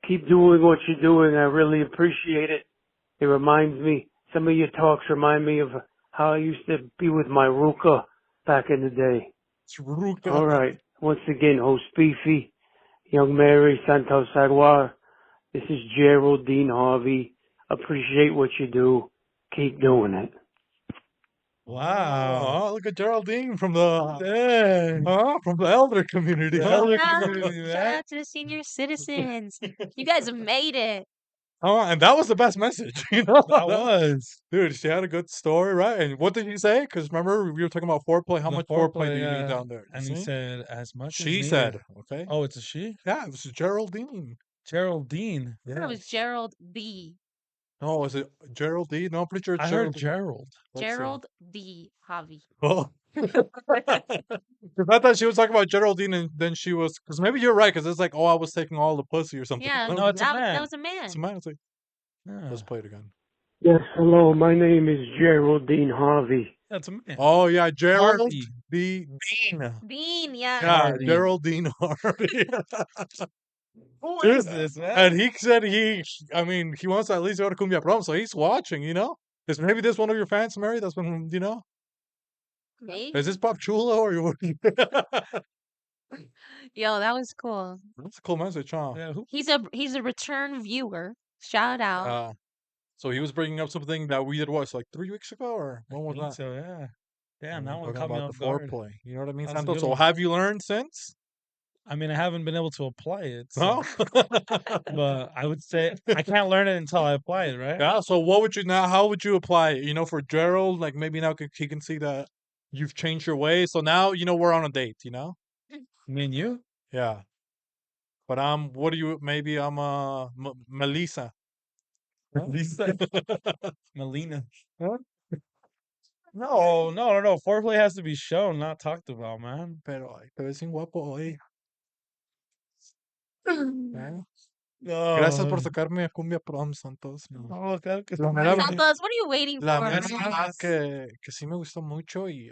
keep doing what you're doing. I really appreciate it. It reminds me, some of your talks remind me of how I used to be with my Ruka back in the day. It's Ruka. All right. Once again, host Beefy, Young Mary, Santos Jaguar. This is Geraldine Harvey. Appreciate what you do. Keep doing it. Wow. Oh, look at Geraldine from the elder community. Elder Shout community, man. out to the senior citizens. You guys have made it. Oh, and that was the best message. That was. Dude, she had a good story, right? And what did he say? Because remember, we were talking about foreplay. How The much foreplay do you yeah. need down there? And he said, as much as She needed. said, okay. Oh, it's a she? Yeah, this is Geraldine. Geraldine. I thought it was Gerald D. Oh, is it Geraldine? No, I'm pretty sure it's I heard Gerald. Gerald D. Javi. Oh. Because I thought she was talking about Geraldine, and then she was, because maybe you're right, because it's like, oh, I was taking all the pussy or something. Yeah, No, it's a man. that was a man. It's a man. It's like, Yeah. let's play it again. Yes, hello. My name is Geraldine Harvey. That's a man. Oh yeah, Gerald Harvey. Dean. Bean, yeah. Yeah, Harvey. Geraldine Harvey. Who Dude, is this, man? and he said I mean, he wants to at least go to Cumbia Prom, so he's watching, you know? Is maybe this one of your fans, Mary? That's when, you know? Maybe. Is this Pop Chulo or you? Yo, that was cool. That's a cool message, huh? Yeah, who? He's a return viewer. Shout out. So he was bringing up something that we did, what, like 3 weeks ago, or when I was think that? so, yeah. Damn, And that we're one talking caught me about the off guard. foreplay. You know what I mean, That was a Santos? good So one. have you learned since? I mean, I haven't been able to apply it, No? so. But I would say I can't learn it until I apply it, right? Yeah, so what would you now, how would you apply it? You know, for Gerald, like maybe now he can see that you've changed your ways. So now, you know, we're on a date, you know? Me and you? Yeah. But what do you, maybe I'm Melissa. Lisa. Melina. Huh? No. Foreplay has to be shown, not talked about, man. Pero ay, te ves bien guapo hoy. ¿Eh? Gracias por No. sacarme a Cumbia Prom, Santos. No, claro que La sí. mera, Santos, what are you waiting la for? mera Eso verdad más. que sí me gustó mucho y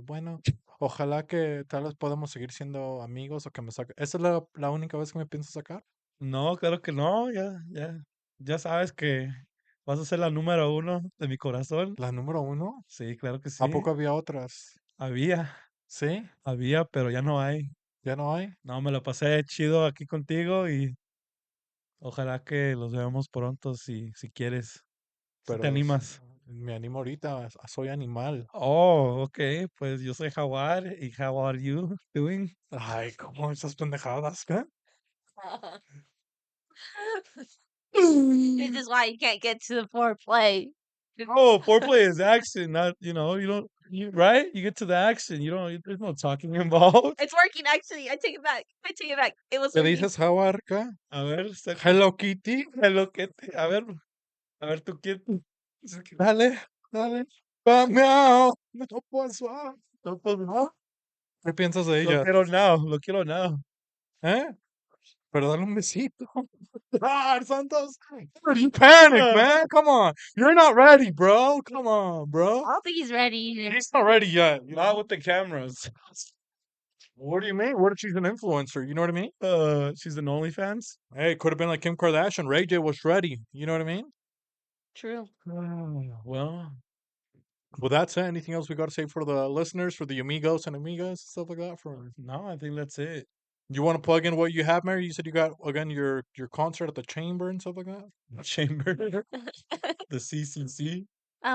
bueno, ojalá que tal vez podamos seguir siendo amigos o que me saque. ¿Esa es la única vez que me pienso sacar? No, claro que no, ya. Ya sabes que vas a ser la número 1 de mi corazón. ¿La número 1? Sí, claro que ¿A sí. poco había otras? Había, ¿Sí? pero ya no hay. ¿Ya no hay? No, me lo pasé chido aquí contigo y ojalá que los veamos pronto si quieres. Si te Pero animas. me animo ahorita, soy animal. Oh, ok, pues yo soy Jaguar y how are you doing? Ay, ¿cómo esas pendejadas? ¿Qué? This is why you can't get to the foreplay. Oh, foreplay is action, not, you don't, right? You get to the action. There's no talking involved. It's working, actually. I take it back. It was ¿Qué working. dices, Jaguarca? A ver, Hello Kitty. Hello Kitty. A ver, tú quién. Dale. Meow. No puedo. No, pues no. ¿Qué piensas de Lo ella? quiero now. ¿Eh? Pero dale un besito. Ah, Santos. You panic, man. Come on. You're not ready, bro. Come on, bro. I don't think he's ready. He's not ready yet. Not with the cameras. What do you mean? What if she's an influencer? You know what I mean? She's an OnlyFans. Hey, it could have been like Kim Kardashian. Ray J was ready. You know what I mean? True. Well, Well, that's it. Anything else we got to say for the listeners, for the amigos and amigas, stuff like that? For no, I think that's it. you want to plug in what you have, Mary? You said you got again your concert at the Chamber and stuff like that. Chamber, the CCC.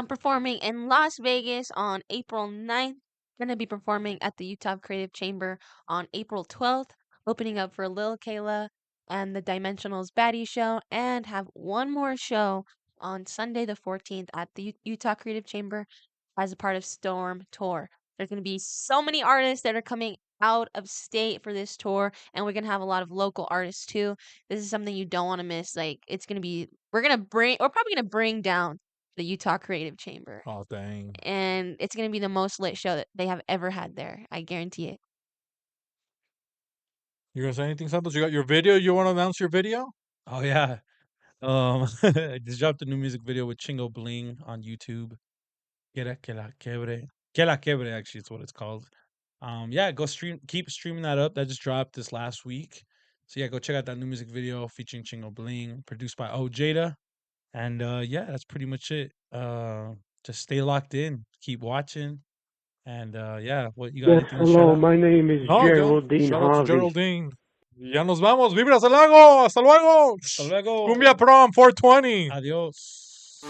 Performing in Las Vegas on April 9th. Gonna be performing at the Utah Creative Chamber on April 12th, opening up for Lil Kayla and the Dimensionals Baddie Show, and have one more show on Sunday the 14th at the Utah Creative Chamber as a part of Storm Tour. There's gonna be so many artists that are coming out of state for this tour, and we're gonna have a lot of local artists too. This is something you don't want to miss. Like, it's gonna be we're probably gonna bring down the Utah Creative Chamber. Oh dang! And it's going to be the most lit show that they have ever had there. I guarantee it. You gonna say anything, Santos? You got your video? You want to announce your video? Oh yeah. I just dropped a new music video with Chingo Bling on YouTube. Que la quebre. Que la quebre, actually, is what it's called. Yeah, keep streaming that up. That just dropped this last week. So yeah, go check out that new music video featuring Chingo Bling, produced by Jada. And yeah, that's pretty much it. Just stay locked in, keep watching. And yeah, what you got? Yes, Anything to shout hello. out? My name is No, Geraldine shout out to Harvey. Geraldine. Ya nos vamos. Vibras del Lago. Hasta luego. Hasta luego. Cumbia Prom 420. Adiós.